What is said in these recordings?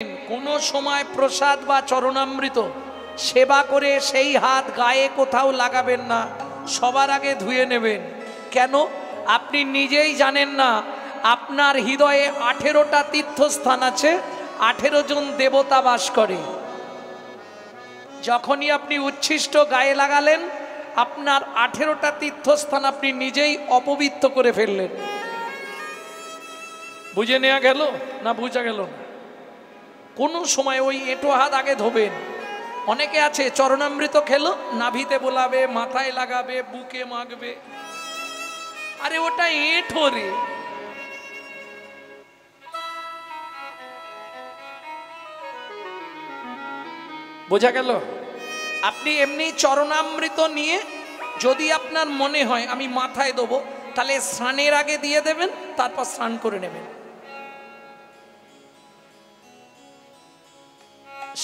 কোনো সময় প্রসাদ বা চরণামৃত সেবা করে সেই হাত গায়ে কোথাও লাগাবেন না, সবার আগে ধুয়ে নেবেন। কেন? আপনি নিজেই জানেন না আপনার হৃদয়ে 18টা তীর্থস্থান আছে, 18 জন দেবতা বাস করে। যখনই আপনি উচ্ছিষ্ট গায়ে লাগালেন আপনার 18টা তীর্থস্থান আপনি নিজেই অপবিত্র করে ফেললেন। বুঝে নেওয়া গেল না? বুঝা গেল না? কোনো সময় ওই এঁটো হাত আগে ধোবেন। অনেকে আছে চরণামৃত খেলো, নাভিতে বোলাবে, মাথায় লাগাবে, বুকে মাখবে। আরে ওটা এঁঠো রে। বোঝা গেল? আপনি এমনি চরণামৃত নিয়ে যদি আপনার মনে হয় আমি মাথায় দেবো, তাহলে স্নানের আগে দিয়ে দেবেন, তারপর স্নান করে নেবেন।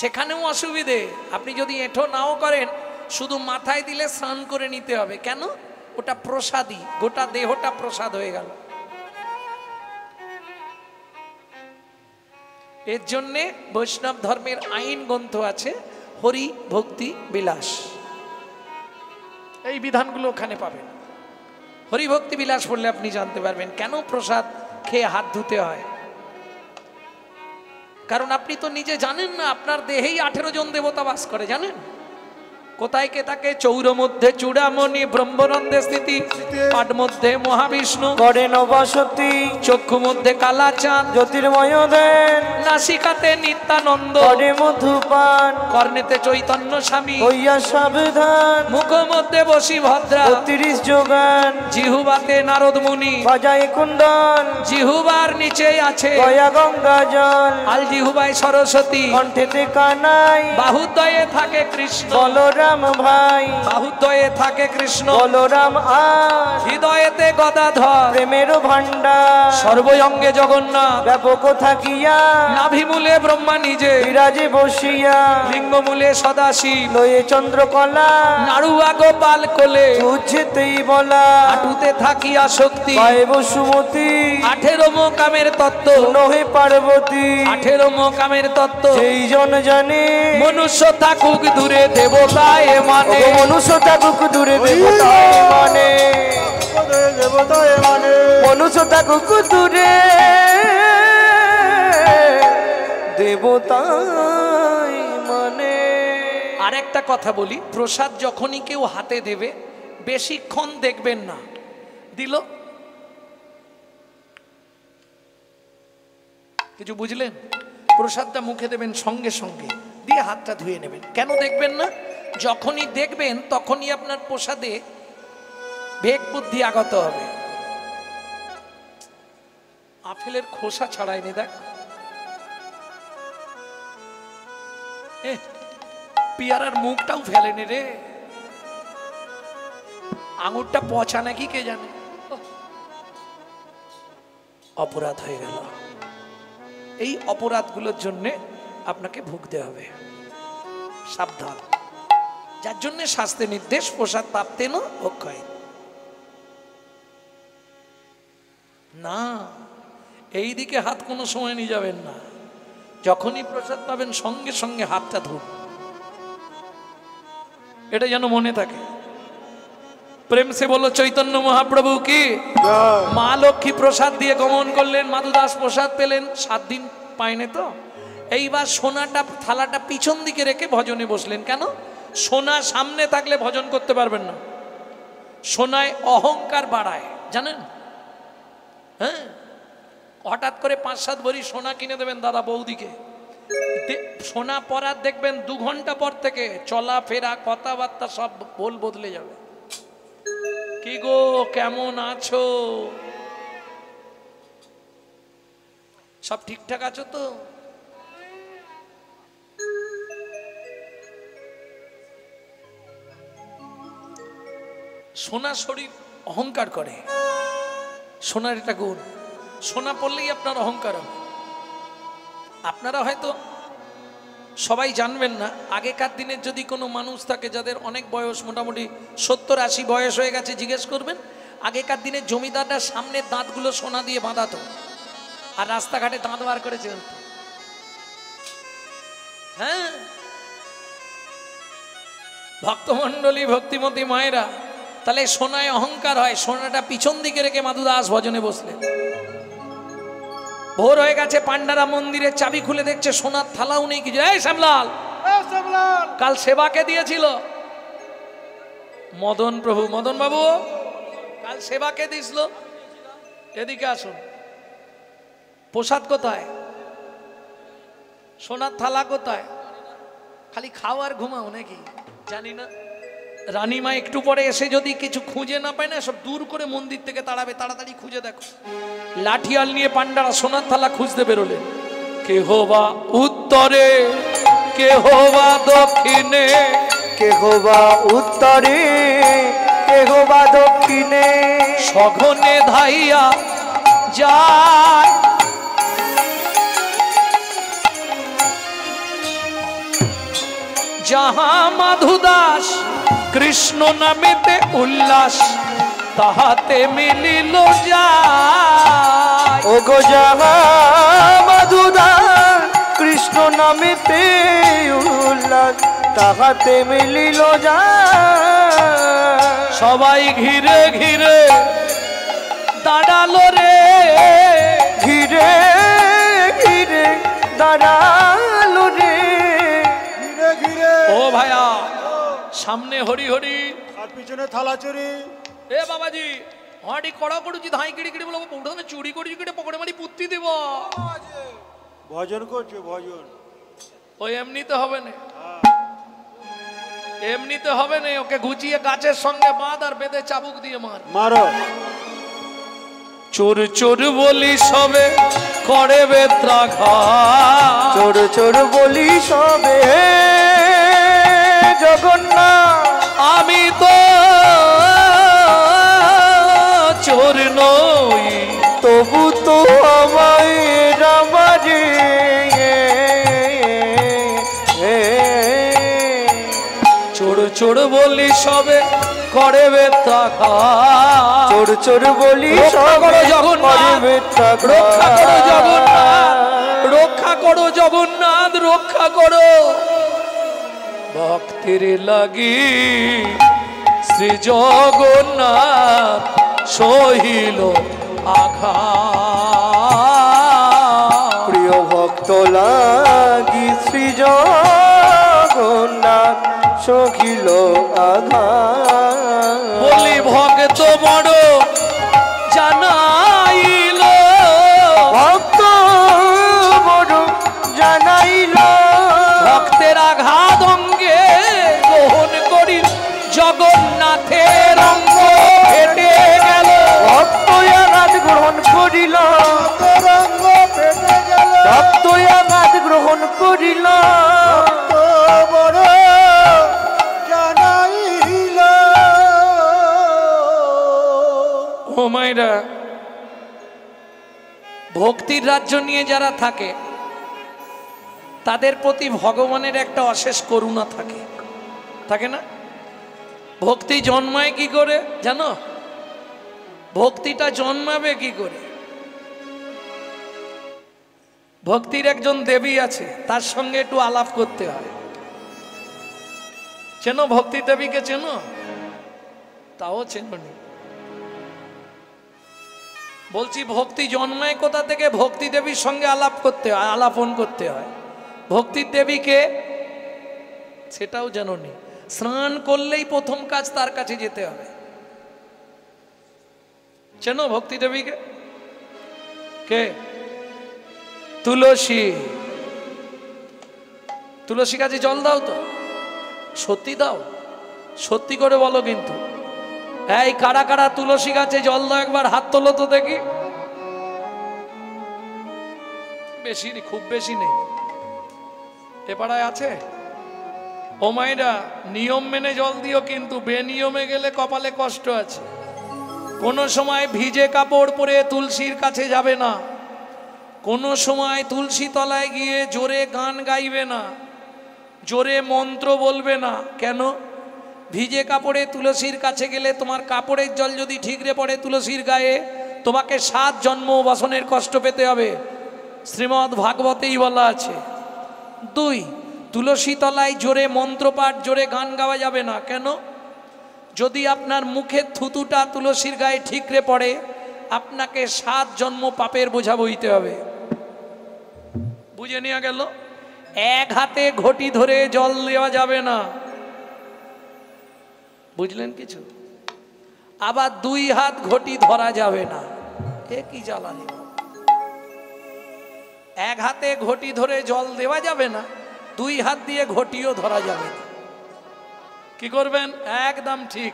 সেখানেও অসুবিধে। আপনি যদি এঁঠো নাও করেন, শুধু মাথায় দিলে স্নান করে নিতে হবে। কেন? ওটা প্রসাদী, গোটা দেহটা প্রসাদ হয়ে গেল। এর জন্যে বৈষ্ণব ধর্মের আইন গ্রন্থ আছে, হরি ভক্তি বিলাস। এই বিধানগুলো ওখানে পাবেন। হরি ভক্তি বিলাস পড়লে আপনি জানতে পারবেন কেন প্রসাদ খেয়ে হাত ধুতে হয়। কারণ আপনি তো নিজে জানেন না আপনার দেহেই 18 জন দেবতা বাস করে। জানেন কোথায় কে থাকে? চৌর মধ্যে চূড়ামণি, ব্রহ্মনন্দে স্থিতি, পাঠ মধ্যে মহাবিষ্ণু, করে নবসতী, চক্ষু মধ্যে কালাচাঁদ, জ্যোতির্ময় দেন, নাসিকাতে নিত্যানন্দ, করে মধুপান, কর্ণেতে চৈতন্য স্বামী, হইয়া সাবধান, মুখ মধ্যে বসি ভদ্রা, 32 যোগান, জিহুবাতে নারদ মুনি, বাজায় কুন্দন, জিহুবার নিচে আছে গয়া গঙ্গা জল, আল জিহুবায় সরস্বতী, কণ্ঠেতে কানাই, বাহুদ্বয়ে থাকে কৃষ্ণ, বলরাম ভাই, বাহুদ্বয়ে থাকে কৃষ্ণ, বলরাম আর, হৃদয়েতে গদাধর, প্রেমের ভান্ডার, সর্বঙ্গে জগন্নাথ, ব্যাপক থাকিয়া, নাভিমূলে ব্রহ্মা নিজে, বিরাজে বসিয়া, লিঙ্গমূলে সদাশিব, লয়ে চন্দ্রকলা, নাড়ুয়া গোপাল কোলে, বুঝতেই বলা, হাঁটুতে থাকিয়া শক্তি, পায়ে বসুমতী, 18 মোকামের তত্ত্ব, নহে পার্বতী, 18 মোকামের তত্ত্ব যেই জন জানে, মনুষ্য থাকুক দূরে দেবতায় মানে, মনুষ্য থাকুক দূরে দেবতায় মানে, মনুষ্য থাকুক দূরে দেবতায় মানে। আরেকটা কথা বলি, প্রসাদ যখনই কেউ হাতে দেবে বেশিক্ষণ দেখবেন না। দিল, কিছু বুঝলেন? প্রসাদটা মুখে দেবেন সঙ্গে সঙ্গে দিয়ে হাতটা ধুয়ে নেবেন। কেন দেখবেন না? যখনই দেখবেন তখনই আপনার প্রসাদে বেগ বুদ্ধি আগত হবে। আপেলের খোসা ছাড়ায়নি, দেখ। পেয়ারার মুখটাও ফেলেনি রে, আঙুরটা পচা নাকি কে জানে। অপরাধ হয়ে গেল। এই অপরাধগুলোর জন্য আপনাকে ভুগতে হবে। সাবধান। যার জন্য শাস্ত্রে নির্দেশ, প্রসাদ প্রাপ্তেন অক্ষয়। না, এই দিকে হাত কোনো সময় নিয়ে যাবেন না। যখনই প্রসাদ পাবেন সঙ্গে সঙ্গে হাতটা ধুন। এটা যেন মনে থাকে। প্রেম সে বলো চৈতন্য মহাপ্রভু কি। মা লক্ষ্মী প্রসাদ দিয়ে গমন করলেন, মাধুদাস প্রসাদ পেলেন, 7 দিন পায়নি তো। এইবার সোনাটা থালাটা পিছন দিকে রেখে ভজনে বসলেন। কেন? সোনা সামনে থাকলে ভজন করতে পারবেন না। সোনায় অহংকার বাড়ায়, জানেন? হ্যাঁ, হঠাৎ করে 5-7 ভরি সোনা কিনে দেবেন দাদা বৌদিকে, সোনা পরার দেখবেন 2 ঘন্টা পর থেকে চলাফেরা, কথাবার্তা সব বদলে যাবে। কি গো, কেমন আছো? সব ঠিকঠাক আছো তো? সোনা শরীর অহংকার করে, সোনার এটা গুণ। সোনা পড়লেই আপনার অহংকার হবে। আপনারা হয়তো সবাই জানবেন না, আগেকার দিনের যদি কোনো মানুষ থাকে যাদের অনেক বয়স, মোটামুটি 70-80 বয়স হয়ে গেছে, জিজ্ঞেস করবেন আগেকার দিনের জমিদাররা সামনের দাঁতগুলো সোনা দিয়ে বাঁধাতো আর রাস্তাঘাটে দাঁত বার করেছে। হ্যাঁ, ভক্তমণ্ডলী ভক্তিমতী মায়েরা, তাহলে সোনায় অহংকার হয়, সোনাটা পিছন দিকে রেখে মাধুদাস ভজনে বসলেন। ভোর হয়ে গেছে, পান্ডারা মন্দিরের চাবি খুলে দেখছে সোনার থালাও নেই কিছু। এই শ্যামলাল, কাল সেবাকে দিয়েছিল মদন প্রভু, মদন বাবু কাল সেবাকে দিয়েছিল, এদিকে আসুন। প্রসাদ কোথায়? সোনার থালা কোথায়? খালি খাও আর ঘুমাও নাকি জানি না। রানীমা একটু পরে এসে যদি কিছু খুঁজে না পায় না, সব দূর করে মন্দির থেকে তাড়াবে। তাড়াতাড়ি খুঁজে দেখো। লাঠিয়াল নিয়ে পান্ডারা সোনার থালা খুঁজতে বেরোলেন। কেহ বা উত্তরে, কেহ বা দক্ষিণে, কেহ বা উত্তরে, কেহ বা দক্ষিণে, সঘনে ধাইয়া যায়। যাহা মাধুদাস কৃষ্ণ নামেতে উল্লাস, তাহাতে মিলিল যায়। ও গো যাহা মাধুদাস কৃষ্ণ নামেতে উল্লাস, তাহাতে মিলিল যায়। সবাই ঘিরে ঘিরে দাঁড়ালো রে, ঘিরে ঘিরে দাঁড়ালো রে, ঘিরে ঘিরে। ও ভাইয়া, সামনে হরি হরি আর পিছনে থালা চুরি। এ বাবাজি, হাঁড়ি কড়া করেছি, ধাই কিড়ি কিড়ি বলবো, প্রথমে চুরি করেছি কিড়ে পকেটে মারি পুত্তি দেব। ভজন করছে ভজন। ওই এমনিতে হবে না, এমনিতে হবে না। ওকে গুছিয়ে গাছের সঙ্গে বাঁধ আর বেঁধে চাবুক দিয়ে মার। মারো। চোর চোর বলি সবে করে বেত্রাঘাত, চোর চোর বলি সবে জগন্নাথ, আমি তো চোর নই, তবু তো আমায় রামারে। চোর চোর বলি সবে করে বেত্রাঘাত, চোর চোর বলি রক্ষা করো সবে জগন্নাথ, করে বেত্রাঘাত। রক্ষা করো জগন্নাথ, রক্ষা করো জগন্নাথ, রক্ষা করো। ভক্তির লাগি শ্রী জগন্নাথ সহিল আঘাত। প্রিয় ভক্ত লাগি শ্রী জগন্নাথ সখিল আঘাত। বলি ভক্ত বড় জানাইল, ভক্ত বড় জানাইল, ভক্তের আঘাত অঙ্গে গ্রহণ করি, জগন্নাথের অঙ্গ ফেটে গেল। ভক্ত আঘাত গ্রহণ করিল, ভক্ত আঘাত গ্রহণ করিল, বড় জানাইল। ও মায়েরা, ভক্তির রাজ্য নিয়ে যারা থাকে তাদের প্রতি ভগবানের একটা অশেষ করুণা থাকে, থাকে না? ভক্তি জন্মায় কি করে জানো? ভক্তিটা জন্মাবে কি করে? ভক্তির একজন দেবী আছে, তার সঙ্গে একটু আলাপ করতে হয়। চেনো ভক্তি দেবীকে? চেনো? তাও চেনোনি। বলছি ভক্তি জন্মায় কোথা থেকে? ভক্তি দেবীর সঙ্গে আলাপ করতে হয়, আলাপন করতে হয়। ভক্তির দেবীকে সেটাও জানোনি। স্নান করলেই প্রথম কাজ তার কাছে যেতে হবে। চেনো ভক্তি দেবীকে? কে? তুলসী। তুলসী গাছে জল দাও তো? সত্যি দাও? সত্যি করে বলো কিন্তু। এই কারা কারা তুলসী গাছে জল দাও একবার হাত তোলো তো দেখি। বেশি, খুব বেশি নেই। এ পাড়ায় আছে? ও মায়েরা, নিয়ম মেনে জল দিও, কিন্তু বেনিয়মে গেলে কপালে কষ্ট আছে। কোনো সময় ভিজে কাপড় পরে তুলসীর কাছে যাবে না, কোনো সময় তুলসী তলায় গিয়ে জোরে গান গাইবে না, জোরে মন্ত্র বলবে না। কেন? ভিজে কাপড়ে তুলসীর কাছে গেলে তোমার কাপড়ের জল যদি ঠিকরে পড়ে তুলসীর গায়ে, তোমাকে 7 জন্ম বাসনের কষ্ট পেতে হবে। শ্রীমদ্ ভাগবতেই বলা আছে। 2, তুলসী তলায় জোরে মন্ত্রপাঠ, জোরে গান গাওয়া যাবে না। কেন? যদি আপনার মুখের থুতুটা তুলসীর গায়ে ঠিকরে পড়ে, আপনাকে 7 জন্ম পাপের বোঝা বইতে হবে। বুঝে নেওয়া গেল? এক হাতে ঘটি ধরে জল দেওয়া যাবে না, বুঝলেন কিছু? আবার 2 হাত ঘটি ধরা যাবে না। এ কি জ্বালানি! এক হাতে ঘটি ধরে জল দেওয়া যাবে না, 2 হাত দিয়ে ঘটিও ধরা যাবে না। কি করবেন? একদম ঠিক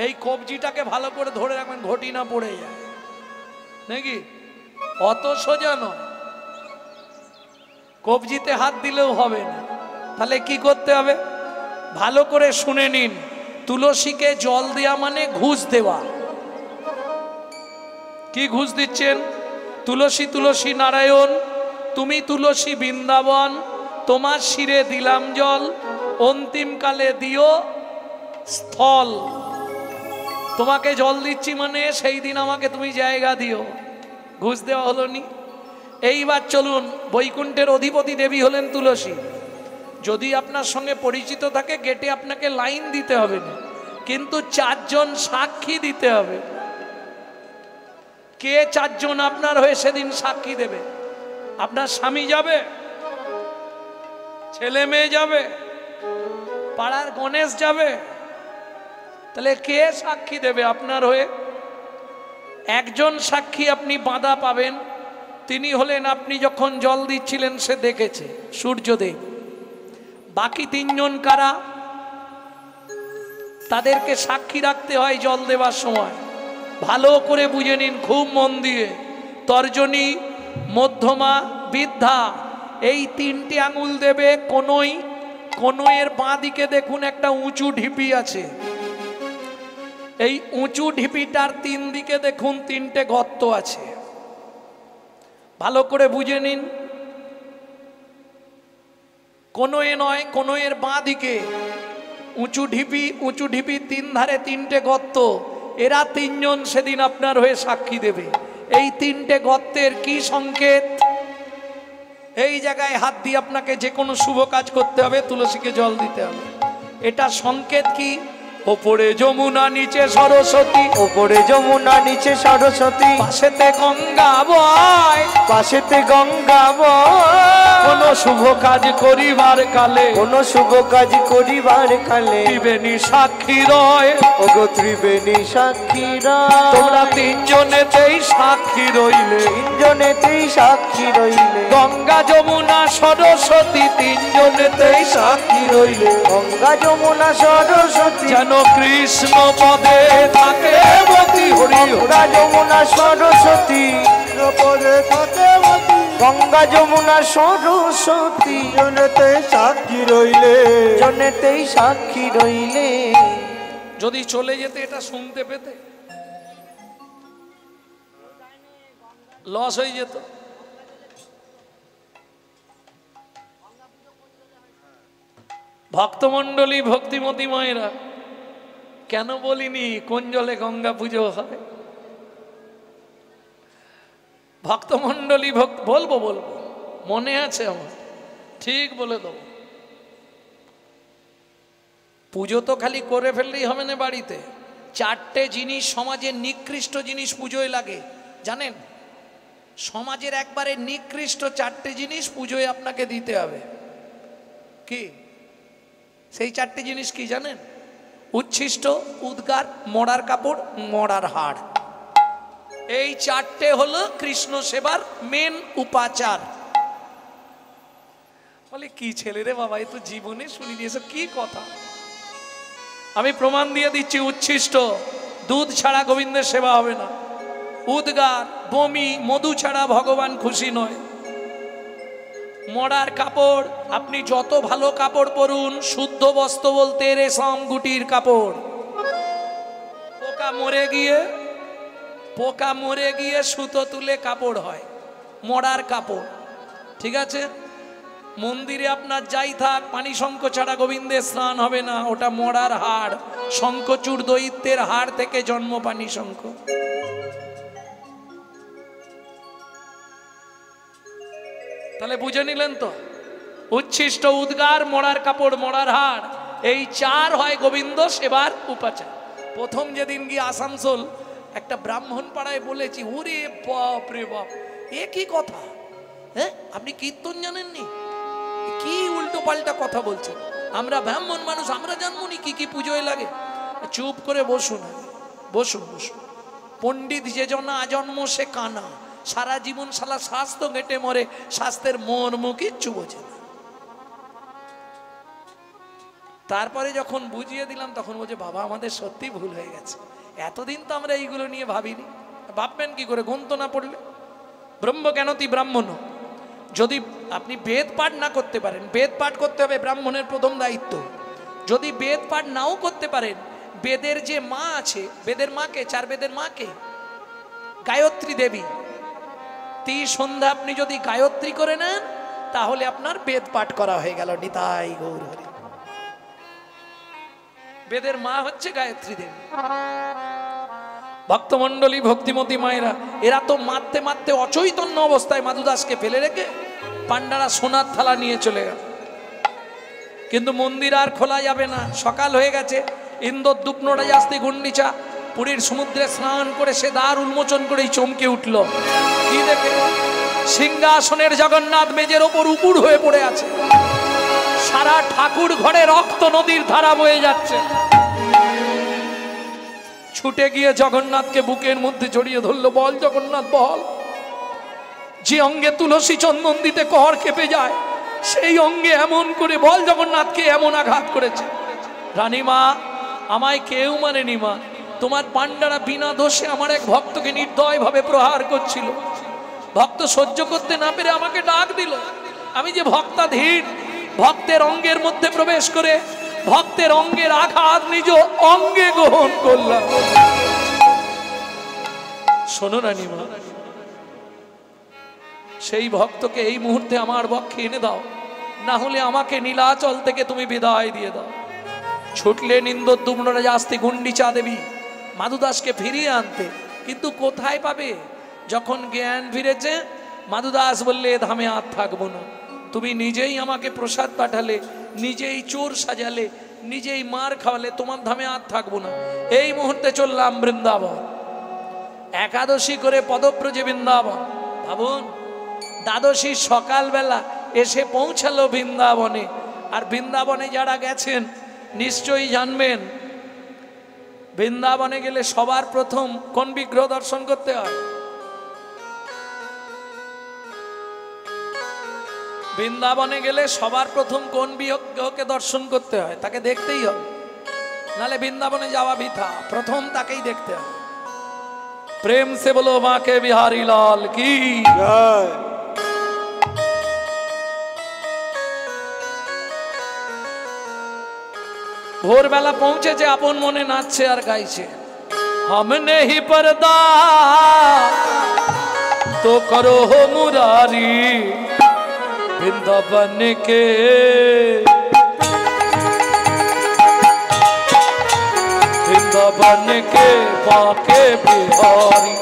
এই কবজিটাকে ভালো করে ধরে রাখবেন, ঘটি না পড়ে যায় নাকি? অত সোজা নয়, কবজিতে হাত দিলেও হবে না। তাহলে কি করতে হবে? ভালো করে শুনে নিন। তুলসীকে জল দেওয়া মানে ঘুষ দেওয়া। কি ঘুষ দিচ্ছেন? তুলসী তুলসী নারায়ণ, তুমি তুলসী বৃন্দাবন, তোমার শিরে দিলাম জল, অন্তিমকালে দিও স্থল। তোমাকে জল দিচ্ছি মানে সেই দিন আমাকে তুমি জায়গা দিও। ঘুষ দেওয়া হলো নি? এইবার চলুন, বৈকুণ্ঠের অধিপতি দেবী হলেন তুলসী। যদি আপনার সঙ্গে পরিচিত থাকে, গেটে আপনাকে লাইন দিতে হবে না, কিন্তু 4 জন সাক্ষী দিতে হবে। কে 4 জন আপনার হয়ে সেদিন সাক্ষী দেবে? আপনার স্বামী যাবে, ছেলে মেয়ে যাবে, পাড়ার গণেশ যাবে। তাহলে কে সাক্ষী দেবে আপনার হয়ে? একজন সাক্ষী আপনি বাঁধা পাবেন, তিনি হলেন আপনি যখন জল দিচ্ছিলেন সে দেখেছে, সূর্যদেব। বাকি 3 জন কারা? তাদেরকে সাক্ষী রাখতে হয় জল দেওয়ার সময়। ভালো করে বুঝে নিন, খুব মন দিয়ে। তর্জনী, মধ্যমা, বৃদ্ধা, এই 3টে আঙুল দেবে কোনোই। কোনোয়ের বাঁ দিকে দেখুন একটা উঁচু ঢিপি আছে। এই উঁচু ঢিপিটার 3 দিকে দেখুন 3টে গর্ত আছে। ভালো করে বুঝে নিন। কোনোয়ে নয়, কোনোয়ের বাঁ দিকে উঁচু ঢিপি, উঁচু ঢিপির 3 ধারে 3টে গর্ত। এরা 3 জন সেদিন আপনার হয়ে সাক্ষী দেবে। এই 3টে গর্তের কি সংকেত? এই জায়গায় হাত দিয়ে আপনাকে যে কোনো শুভ কাজ করতে হবে, তুলসীকে জল দিতে হবে। এটা সংকেত কি? ওপরে যমুনা নিচে সরস্বতী, ওপরে যমুনা নিচে সরস্বতী, পাশেতে গঙ্গা বয়, পাশেতে গঙ্গা বয়। কোন শুভ কাজ করিবার কালে, কোন শুভ কাজ করিবার কালে, ত্রিবেণী সাক্ষী রয়। ওগো ত্রিবেণী সাক্ষীরা, তোমরা 3 জনেতেই সাক্ষী রইলে, 3 জনেতেই সাক্ষী রইলে। গঙ্গা যমুনা সরস্বতী 3 জনেতেই সাক্ষী রইলে। গঙ্গা যমুনা সরস্বতী, যেন কৃষ্ণ পদে থাকে মতি হরি। গঙ্গা যমুনা সরস্বতী, পদে থাকে মতি। গঙ্গা যমুনা সরস্বতী, জনেতে সাক্ষী রইলে, জনেতেই সাক্ষী রইলে। যদি চলে যেতে এটা শুনতে পেতে, লস হয়ে যেত। ভক্তমণ্ডলী, ভক্তিমতী মায়েরা, কেন বলিনি কোন জলে গঙ্গা পুজো হয়? ভক্তমণ্ডলী বলবো মনে আছে আমার, ঠিক বলে দেবো। পুজো তো খালি করে ফেললেই হবে না। বাড়িতে 4টে জিনিস, সমাজের নিকৃষ্ট জিনিস পুজোয় লাগে, জানেন? সমাজের একবারে নিকৃষ্ট 4টে জিনিস পুজোয় আপনাকে দিতে হবে। কি সেই 4টে জিনিস কি জানেন? উচ্ছিষ্ট, উদ্গার, মরার কাপড়, মরার হাড়। এই 4টে হলো কৃষ্ণ সেবার মেন উপাচার। বলে কি ছেলে রে বাবা, এ তো জীবনে শুনি দিয়েছে, কি কথা! আমি প্রমাণ দিয়ে দিচ্ছি। উচ্ছিষ্ট, দুধ ছাড়া গোবিন্দের সেবা হবে না। উদ্গার, বমি, মধু ছাড়া ভগবান খুশি নয়। মরার কাপড়, আপনি যত ভালো কাপড় পরুন, শুদ্ধ বস্ত্র বলতে রেশম গুটির কাপড়। পোকা মরে গিয়ে সুতো তুলে কাপড় হয়, মরার কাপড়। ঠিক আছে? মন্দিরে আপনার যাই থাক, পানি শঙ্খ ছাড়া গোবিন্দের স্নান হবে না, ওটা মরার হাড়। শঙ্খচূড় দৈত্যের হাড় থেকে জন্ম পানি শঙ্খ। তাহলে বুঝে নিলেন তো? উচ্ছিষ্ট উদ্গার, মরার কাপড়, মরার হাড়, এই চার হয় গোবিন্দ সেবার উপাচার। প্রথম যেদিন গিয়ে আসানসোল একটা ব্রাহ্মণ পাড়ায় বলেছি, ওরে বাপ রে বাপ, এ কি কথা, হ্যাঁ আপনি কীর্তন জানেননি, কি উল্টো পাল্টা কথা বলছেন, আমরা ব্রাহ্মণ মানুষ, আমরা জানবো নি কি কি পুজোয় লাগে। চুপ করে বসুন, বসুন বসুন। পণ্ডিত যে জন আজন্ম সে কানা, সারা জীবন শালা স্বাস্থ্য ঘেটে মরে, স্বাস্থ্যের মর্ম কিচ্ছু বোঝে না। তারপরে যখন বুঝিয়ে দিলাম তখন বলছে, বাবা আমাদের সত্যি ভুল হয়ে গেছে, এতদিন তো আমরা এইগুলো নিয়ে ভাবিনি। ভাববেন কি করে, গ্রন্থ না পড়লে? ব্রহ্ম জ্ঞানতি ব্রাহ্মণ। যদি আপনি বেদ পাঠ না করতে পারেন, বেদ পাঠ করতে হবে ব্রাহ্মণের প্রথম দায়িত্ব। যদি বেদ পাঠ নাও করতে পারেন, বেদের যে মা আছে, বেদের মাকে, চার বেদের মাকে গায়ত্রী দেবী, সন্ধ্যা আপনি যদি গায়ত্রী করে নেন তাহলে আপনার বেদ পাঠ করা হয়ে গেল। নিতাই গৌর হরি। বেদের মা হচ্ছে গায়ত্রী দেবী। ভক্তমন্ডলী, ভক্তিমতী মায়েরা, এরা তো মারতে মারতে অচৈতন্য অবস্থায় মাধুদাসকে ফেলে রেখে পান্ডারা সোনার থালা নিয়ে চলে গেল। কিন্তু মন্দির আর খোলা যাবে না, সকাল হয়ে গেছে। ইন্দ্রদ্যুপ নরাজাস্তি গুন্ডিচা পুরীর সমুদ্রে স্নান করে সে দ্বার উন্মোচন করেই চমকে উঠল। কি দেখে? সিংহাসনের জগন্নাথ মেজের ওপর উপুড় হয়ে পড়ে আছে। সারা ঠাকুর ঘরে রক্ত নদীর ধারা বয়ে যাচ্ছে। ছুটে গিয়ে জগন্নাথকে বুকের মধ্যে জড়িয়ে ধরল। বল জগন্নাথ বল। যে অঙ্গে তুলসী চন্দন দিতে কর কেঁপে যায়, সেই অঙ্গে এমন করে বল জগন্নাথকে এমন আঘাত করেছে। রানীমা, আমায় কেউ মানেনি মা, তোমার পান্ডারা বিনা দোষে আমার এক ভক্তকে নির্দয় ভাবে প্রহার করছিল। ভক্ত সহ্য করতে না পেরে আমাকে ডাক দিল। আমি যে ভক্তাধীন, ভক্তের অঙ্গের মধ্যে প্রবেশ করে ভক্তের অঙ্গের আঘাত নিজ অঙ্গে গ্রহণ করলাম। শোনো রানীমা, সেই ভক্তকে এই মুহূর্তে আমার বক্ষে এনে দাও, না হলে আমাকে নীলাচল থেকে তুমি বিদায় দিয়ে দাও। ছুটলেন ইন্দ্রদ্যুপ নরাজাস্তি গুন্ডিচা দেবী মাধুদাসকে ফিরিয়ে আনতে। কিন্তু কোথায় পাবে? যখন জ্ঞান ফিরেছে, মাধুদাস বললে, ধামে আর থাকবো না, তুমি নিজেই আমাকে প্রসাদ পাঠালে, নিজেই চোর সাজালে, নিজেই মার খাওয়ালে, তোমার ধামে আর থাকবো না। এই মুহূর্তে চললাম বৃন্দাবন। একাদশী করে পদব্রজে বৃন্দাবন। ভাবুন, দ্বাদশী সকালবেলা এসে পৌঁছালো বৃন্দাবনে। আর বৃন্দাবনে যারা গেছেন নিশ্চয়ই জানবেন, বৃন্দাবনে গেলে সবার প্রথম কোন বিগ্রহ দর্শন করতে হয়? বৃন্দাবনে গেলে সবার প্রথম কোন বিগ্রহকে দর্শন করতে হয়? তাকে দেখতেই হবে, নালে বৃন্দাবনে যাওয়া বৃথা। প্রথম তাকেই দেখতে হবে। প্রেম সে বলো বাঁকে বিহারী লাল কি জয়। ভোরবেলা পৌঁছেছে, আপন মনে নাচছে আর গাইছে। हमने ही पर्दा तो करो हो मुरारी वृंदावन के, वृंदावन के बांके बिहारी,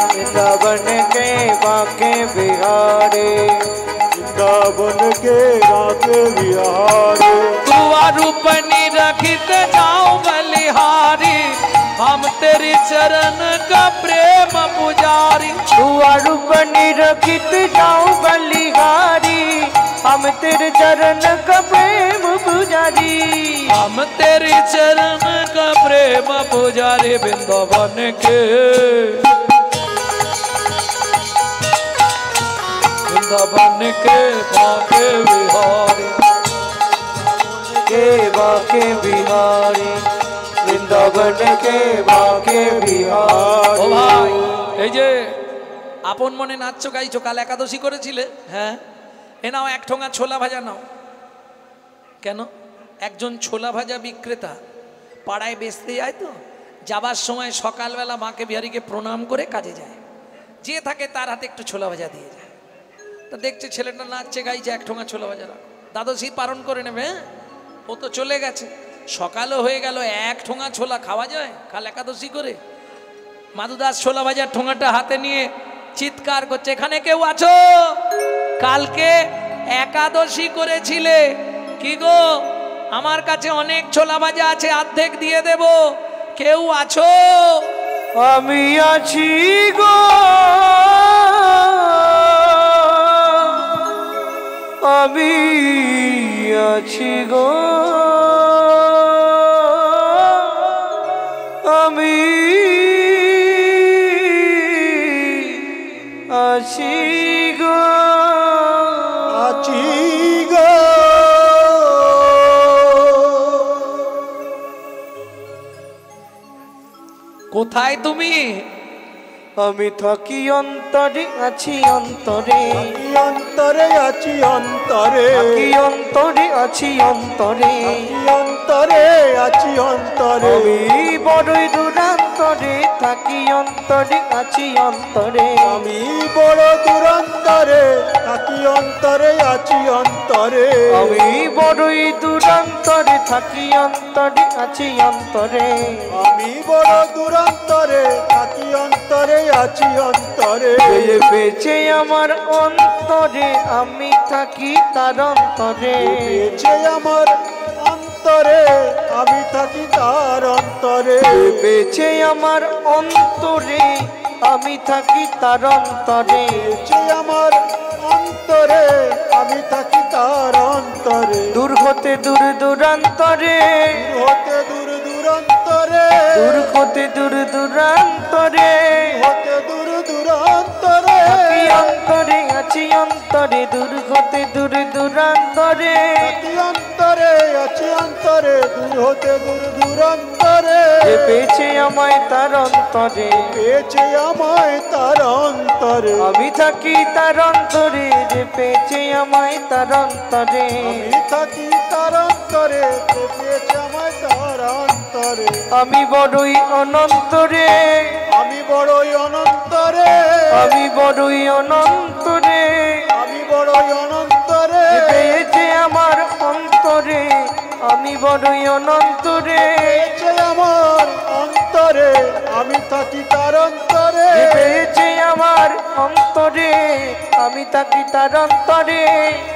वृंदावन के बांके बिहारी, वृंदावन के बांके बिहारी। दुआ रूपनी रखित जाओ बलिहारी, हम तेरी चरण का प्रेम पुजारी। दुआ रूपनी रखित जाओ बलिहारी, हम तेरे चरण का प्रेम पुजारी, हम तेरी चरण का प्रेम पुजारी। वृंदावन के, वृंदावन के बांके बिहारी, के बांके बिहारी, वृंदावन के बांके बिहारी। ও ভাই, এই যে আপন মনে নাচছো গাইছো, কাল একাদশী করেছিলে? হ্যাঁ, এ নাও এক ঠোঙা ছোলা ভাজা নাও। কেন? একজন ছোলা ভাজা বিক্রেতা পাড়ায় বেচতে যায়, তো যাবার সময় সকালবেলা মাকে বিহারীকে প্রণাম করে কাজে যায়। যে থাকে তার হাতে একটু ছোলা ভাজা দিয়ে যায়। তা দেখছে ছেলেটা নাচছে গাইছে, এক ঠোঙা ছোলা ভাজা রাখো, দ্বাদশী পালন করে নেবে। হ্যাঁ, ও তো চলে গেছে, সকালও হয়ে গেল, এক ঠোঙা ছোলা খাওয়া যায় কাল একাদশী করে? মাধুদাস ছোলা ভাজার ঠোঙাটা হাতে নিয়ে চিৎকার করছে, এখানে কেউ আছো? কালকে একাদশী করেছিলে কি গো, আমার কাছে অনেক ছোলা ভাজা আছে, অর্ধেক দিয়ে দেব, কেউ আছো? আমি আছি গো, আমি আছি গো, আমি আছি গো, আছি গো। কোথায় তুমি? আমি থাকি অন্তরে, আছি অন্তরে, আছি অন্তরে, আছি অন্তরে, থাকি অন্তরে, আছি অন্তরে, আছি অন্তরে, আছি অন্তরে। আমি বড়ই দূরান্তরে, থাকি অন্তরে, আছি অন্তরে, আমি বড় দূরান্তরে, থাকি অন্তরে, আছি অন্তরে। আমি বড়ই দূরান্তরে, থাকি অন্তরে, আছি অন্তরে, আমি বড় দূরান্তরে, থাকি অন্তরে, আছি অন্তরে। যে পেয়েছে আমার অন্তরে, আমি থাকি তার অন্তরে, পেয়েছে আমার অন্তরে, আমি থাকি তার অন্তরে। যে পেয়েছে আমার অন্তরে, আমি থাকি তার অন্তরে, পেয়েছে আমার অন্তরে, আমি থাকি তার অন্তরে। দূর হতে দূর দূরান্তরে, দূর হতে দূর দূরান্তরে, দূর হতে দূর দূরান্তরে, হতে দূর দূরান্তরে। থাকি অন্তরে, আছি অন্তরে, দূর হতে দূর দূরান্তরে, থাকি অন্তরে, আছি অন্তরে, দূর হতে দূর দূরান্তরে। যে পেয়েছে আমায় তার অন্তরে, পেয়েছে আমায় তার অন্তরে। আমি থাকি তার অন্তরে, যে পেয়েছে আমায় তার অন্তরে, আমি থাকি তার অন্তরে, যে পেয়েছে আমায় তার অন্তরে। আমি বড়ই অনন্তরে, আমি বড়ই অনন্তরে, আমি বড়ই অনন্তরে, আমি বড়ই অনন্তরে। যে পেয়েছে আমার অন্তরে, আমি বড়ই অনন্তরে, পেয়েছে আমার অন্তরে, আমি থাকি তার অন্তরে। যে পেয়েছে আমার অন্তরে, আমি থাকি তার অন্তরে,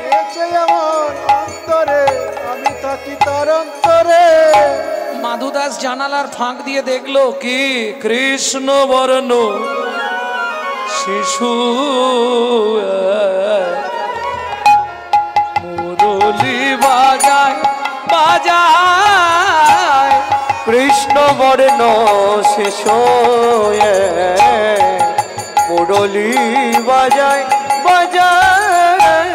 পেয়েছে আমার অন্তরে, আমি থাকি তার অন্তরে। মাধুদাস জানালার ফাঁক দিয়ে দেখলো কি কৃষ্ণ বর্ণ শিশু মুরলি বাজায় বাজায়, কৃষ্ণ বর্ণ শেষ মুরলি বাজায় বাজায়,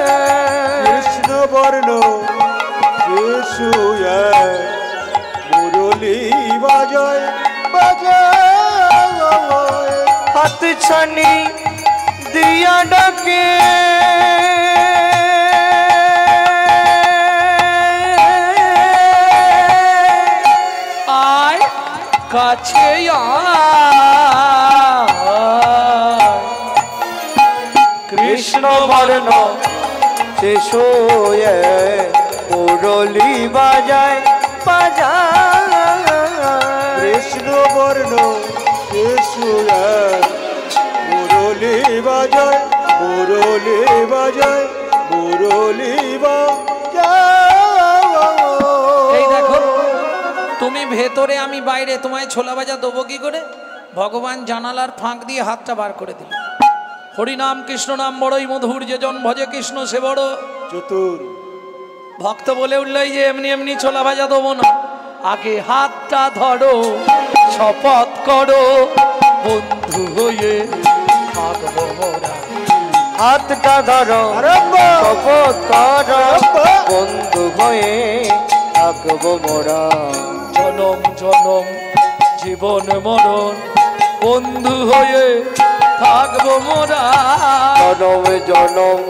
কৃষ্ণ বর্ণ শিশু মুরলি বাজায় বাজায়। হাত ছানি দিয়া ডাকে, আয় কাছে কৃষ্ণ বর্ণ শেষ মুরলি বাজায় বাজায়, কৃষ্ণ বর্ণ শিশু মুরলি বাজায়, মুরলি বাজায়, মুরলি এই দেখো, বাজায়। তুমি ভেতরে আমি বাইরে, তোমায় ছোলা ভাজা দেবো কি করে? ভগবান জানালার ফাঁক দিয়ে হাতটা বার করে দিল। হরিনাম কৃষ্ণ নাম বড়ই মধুর, যে জন ভজে কৃষ্ণ সে বড় চতুর। ভক্ত বলে উঠল যে এমনি এমনি ছোলা ভাজা দেবো না, আগে হাতটা ধরো, শপথ করো, বন্ধু হয়ে থাকবো মোরা। হাতটা ধরো, আরম্ভ। শপথ করো, আরম্ভ। বন্ধু হয়ে থাকবো মোরা। জনম জনম জীবন মরণ, বন্ধু হয়ে থাকবো মোরা। জনম জনম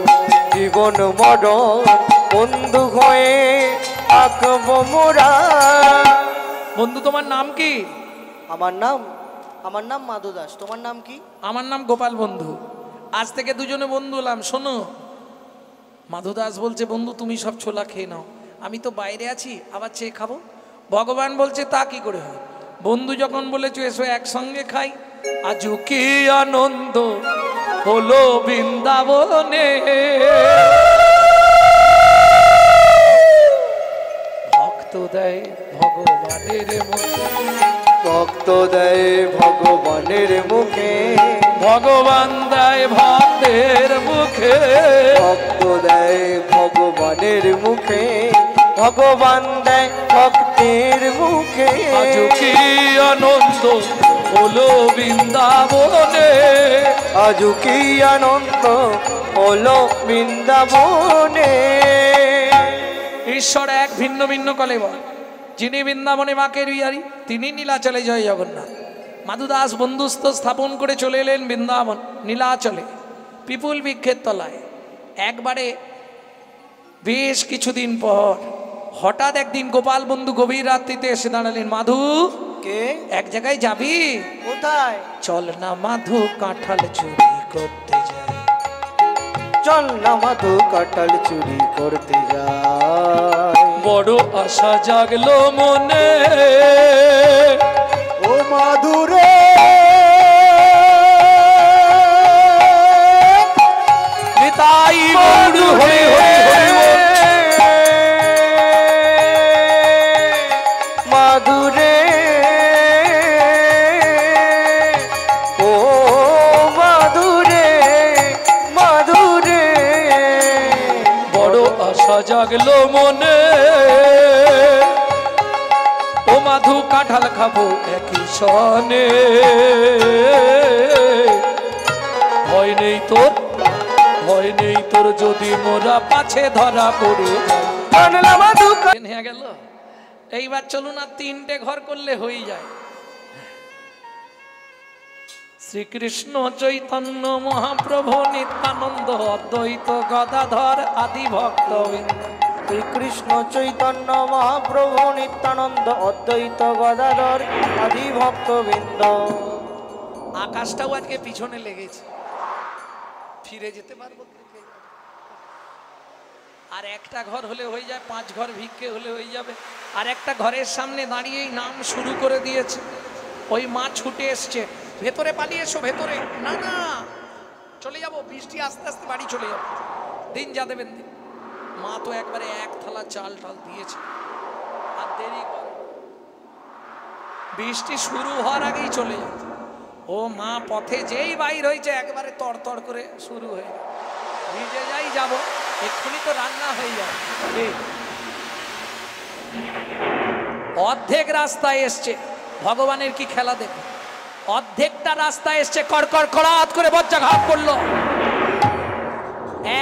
জীবন মরণ, বন্ধু হয়ে থাকবো মোরা। বন্ধু তোমার নাম কি? আমার নাম মাধু দাস। তোমার নাম কি? আমার নাম গোপাল বন্ধু। আজ থেকে দুজনে বন্ধু হলাম। শোনো, মাধু দাস বলছে বন্ধু তুমি সব ছোলা খেয়ে নাও, আমি তো বাইরে আছি, আবার চেয়ে খাবো। ভগবান বলছে তা কি করে হয়? বন্ধু যখন বলেছো এসো একসঙ্গে খাই। আজু কি আনন্দ হলো বৃন্দাবনে, দেয় ভগবানের মুখে, ভক্ত দেয় ভগবানের মুখে, ভগবান দেয় ভক্তের মুখে, ভক্ত দেয় ভগবানের মুখে, ভগবান দেয় ভক্তের মুখে। আজ কি আনন্দ হলো বৃন্দাবনে, আজ কি আনন্দ হলো বৃন্দাবনে। ঈশ্বর এক ভিন্ন ভিন্ন কলেবর, যিনি বৃন্দাবনে মাকে বিহারী তিনি নীলাচলে জয় জগন্নাথ। মাধুদাস বন্ধুস্থ স্থাপন করে চলে এলেন বৃন্দাবন নীলাচলে পিপুল বৃক্ষের তলায়। একবারে বেশ কিছুদিন পর হঠাৎ একদিন গোপাল বন্ধু গভীর রাত্রিতে এসে দাঁড়ালেন। মাধু, কে? এক জায়গায় যাবি? কোথায়? চল না মাধু, কাঁঠাল চুরি করতে যাই। চল না মাধু, কাঁঠাল চুরি করতে যাই। বড় আশা জাগলো মনে, ও মাধুরে নিতাই গৌর হরি হরি হরি বল। মাধুরে ও মাধুরে, মাধুরে বড় আশা জাগলো মনে, ও মাধু কাঁঠাল খাবো একই সনে। ভয় নেই তোর, ভয় নেই তোর, যদি মোরা পাছে ধরা পড়ে কানলা মাধু। হয়ে গেল। এইবার চলুন আর 3টে ঘর করলে হয়ে যায়। শ্রীকৃষ্ণ চৈতন্য মহাপ্রভু নিত্যানন্দ অদ্বৈত গদাধর আদি ভক্তবৃন্দ। শ্রীকৃষ্ণ চৈতন্য মহাপ্রভু নিত্যানন্দ অদ্বৈত গদাধর আদি ভক্তবৃন্দ। আকাশটাও আজকে পিছনে লেগেছে, ফিরে যেতে পারবো? আর একটা ঘর হলে হয়ে যায়, 5 ঘর ভিক্ষে হলে হয়ে যাবে। আর একটা ঘরের সামনে দাঁড়িয়েই নাম শুরু করে দিয়েছে। ওই মা ছুটে এসছে, ভেতরে পালিয়ে এসো, ভেতরে। না না, চলে যাব, বৃষ্টি আস্তে আস্তে বাড়ি চলে যাবো, দিন যা দেবেন দিন। মা তো একবারে 1 থালা চাল টাল দিয়েছে, আর দেরি করে, বৃষ্টি শুরু হওয়ার আগেই চলে যাবে। ও মা পথে যেই বাইর হয়েছে একবারে তড়তড় করে শুরু হয়ে গেল, ভিজে যাই যাব, এক্ষুনি তো রান্না হয়ে যাবে। অর্ধেক রাস্তায় এসছে, ভগবানের কি খেলা দেখো, অর্ধেকটা রাস্তায় এসছে, কড়কড় কড়াত করে বজ্রাঘাত করলো,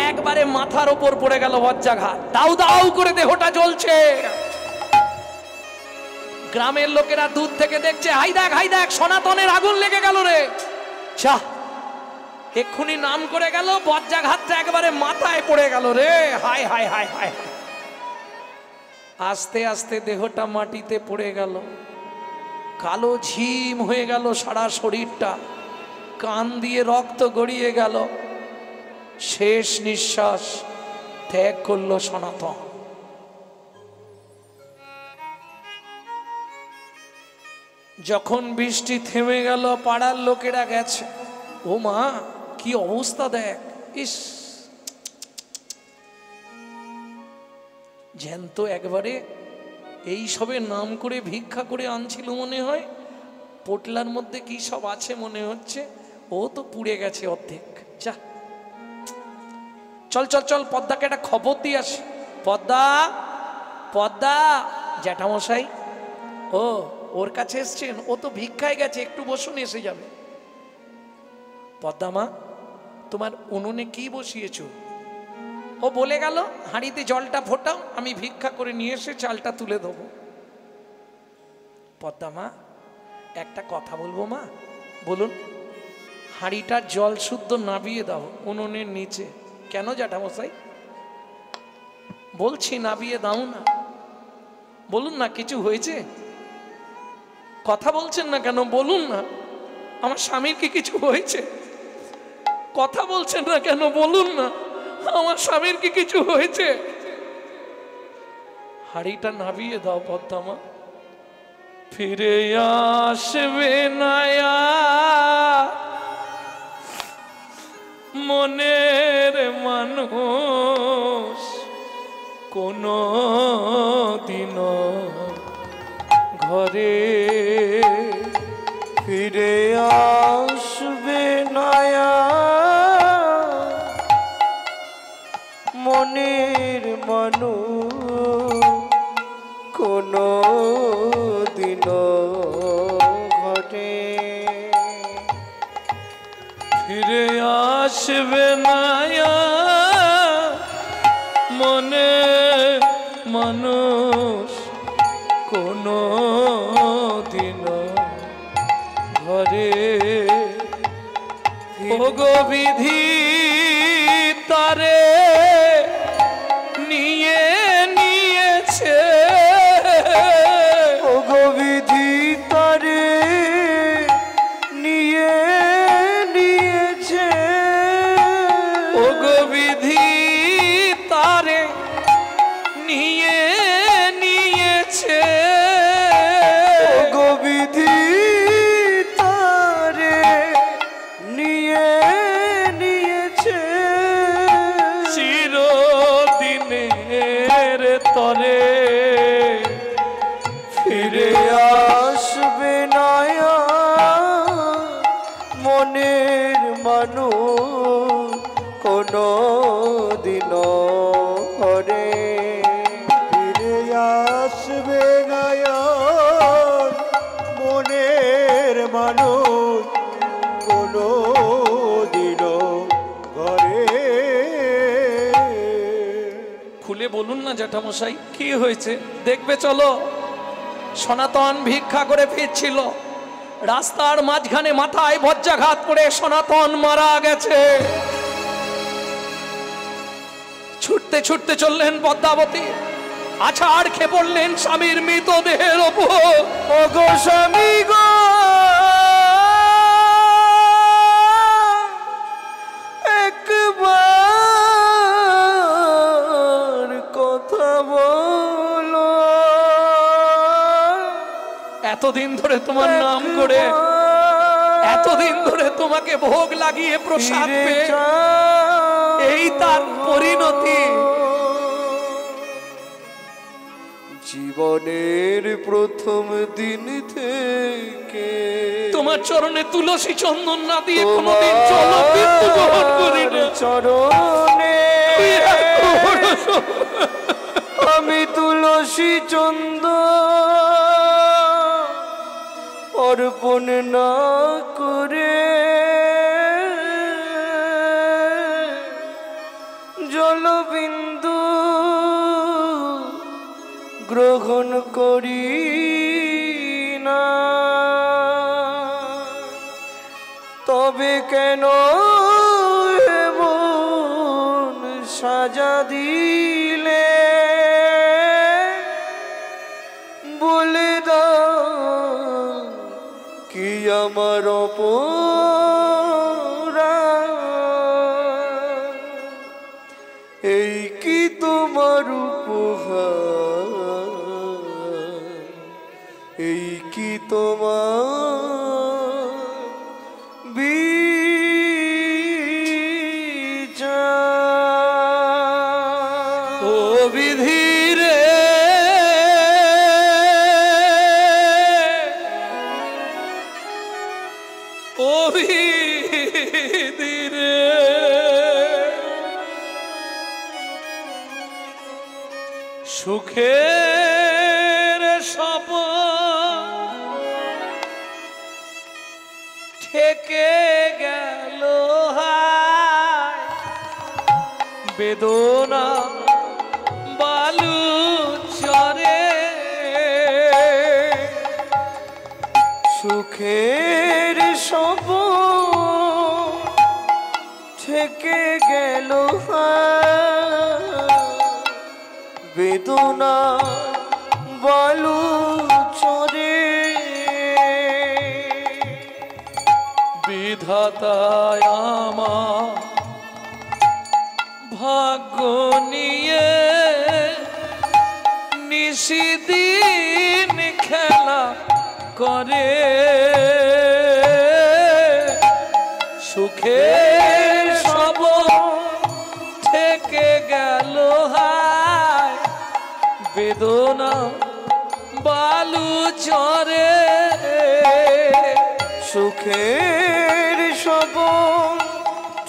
একবারে মাথার ওপর পড়ে গেল বজ্রাঘাত, দাউ দাউ করে দেহটা জ্বলছে। গ্রামের লোকেরা দূর থেকে দেখছে, হাই দেখ সনাতনের আগুন লেগে গেল রে। চাহ, এক্ষুনি নাম করে গেল, বজ্রাঘাতটা একবারে মাথায় পড়ে গেল রে। হাই হাই হাই হাই, আস্তে আস্তে দেহটা মাটিতে পড়ে গেল, কালো ঝিম হয়ে গেল সারা শরীরটা, কান দিয়ে রক্ত গড়িয়ে গেল, শেষ নিঃশ্বাস ত্যাগ করলো সনাতন। যখন বৃষ্টি থেমে গেল, পাড়ার লোকেরা গেছে, ও মা কি অবস্থা দেখ, ইস জ্যান্ত একবারে এই সবে নাম করে ভিক্ষা করে আনছিল মনে হয়, পোটলার মধ্যে কি সব আছে মনে হচ্ছে, ও তো পুড়ে গেছে অর্ধেক। যা চল চল চল, পদ্মাকে একটা খবর দিয়ে আসি। পদ্মা, পদ্মা, জ্যাঠামশাই ও ওর কাছে এসছেন, ও তো ভিক্ষায় গেছে, একটু বসুন, এসে যাবে। পদ্মা মা, তোমার উনুনে কি বসিয়েছ? ও বলে গেল, হাঁড়িতে জলটা ফোটাও, আমি ভিক্ষা করে নিয়ে এসে চালটা তুলে দেবো। পদ্মা মা, একটা কথা বলবো মা? বলুন। হাঁড়িটার জল শুদ্ধ নাবিয়ে দাও উনুনের নিচে। কেন জ্যাঠামশাই? বলছি নাবিয়ে দাও না। বলুন না, কিছু হয়েছে? কথা বলছেন না কেন? বলুন না, আমার স্বামীর কি কিছু হয়েছে? কথা বলছেন না কেন? বলুন না, আমার স্বামীর কি কিছু হয়েছে? হাড়িটা নাবিয়ে দাও পদ্মা মা। ফিরে আসবে না মনের মানুষ কোনো দিনও। ঘরে ফিরে আসবে নয়া মনের মানুষ কোনো দিন ঘটে ফিরে আসবে না মনে মানুষ কোনো দিন ঘরে ভোগবিধি তারে নিয়ে নিয়েছে ভোগবিধি তারে নিয়ে নিয়েছে ভোগবিধি তারে নিয়ে নিয়েছে ভোগবিধি তারে নিয়ে নিয়েছে চিরদিনের তরে ফিরে আসবে না মনের মানুষ কোনো দিন ঘরে ফিরে আসবে না মনের মানুষ কোনো দিনও ঘরে। খুলে বলুন না জ্যাঠামশাই কি হয়েছে দেখবে চলো। সনাতন ভিক্ষা করে ফিরছিল, রাস্তার মাঝখানে মাথায় বজ্রাঘাত করে সনাতন মারা গেছে। ছুটতে ছুটতে চললেন পদ্মাবতী, আছাড় খেয়ে পড়লেন স্বামীর মৃতদেহের ওপর। ও গো স্বামী গো একবার কথা বলো, এতদিন ধরে তোমার নাম করে, এতদিন ধরে তোমাকে ভোগ লাগিয়ে প্রসাদ পেয়ে এই তার পরিণতি। জীবনের প্রথম দিন থেকে তোমার চরণে তুলসী চন্দন না দিয়ে কোনোদিন জলবিন্দু গ্রহণ করি না। চরণে আমি তুলসী চন্দন অর্পণ না করে জলবিন্দু গ্রহণ করি না। তবে কেন এমন সাজা দিলে বলে দাও কি আমার অপরাধ, এই কি তোমার উপহার, এই কি তোমার বিচার। ও বিধিরে ও বিধিরে সুখের সপন থেকে গেল হায়, বেদনা বালু চরে সুখের সপন থেকে গেল বেদনা বালু চরে। বিধাতায় আমার ভাগ্য নিয়ে নিশিদিন খেলা করে, সুখের সব থেকে গেল হায়, বেদনা বালু চরে সুখের সব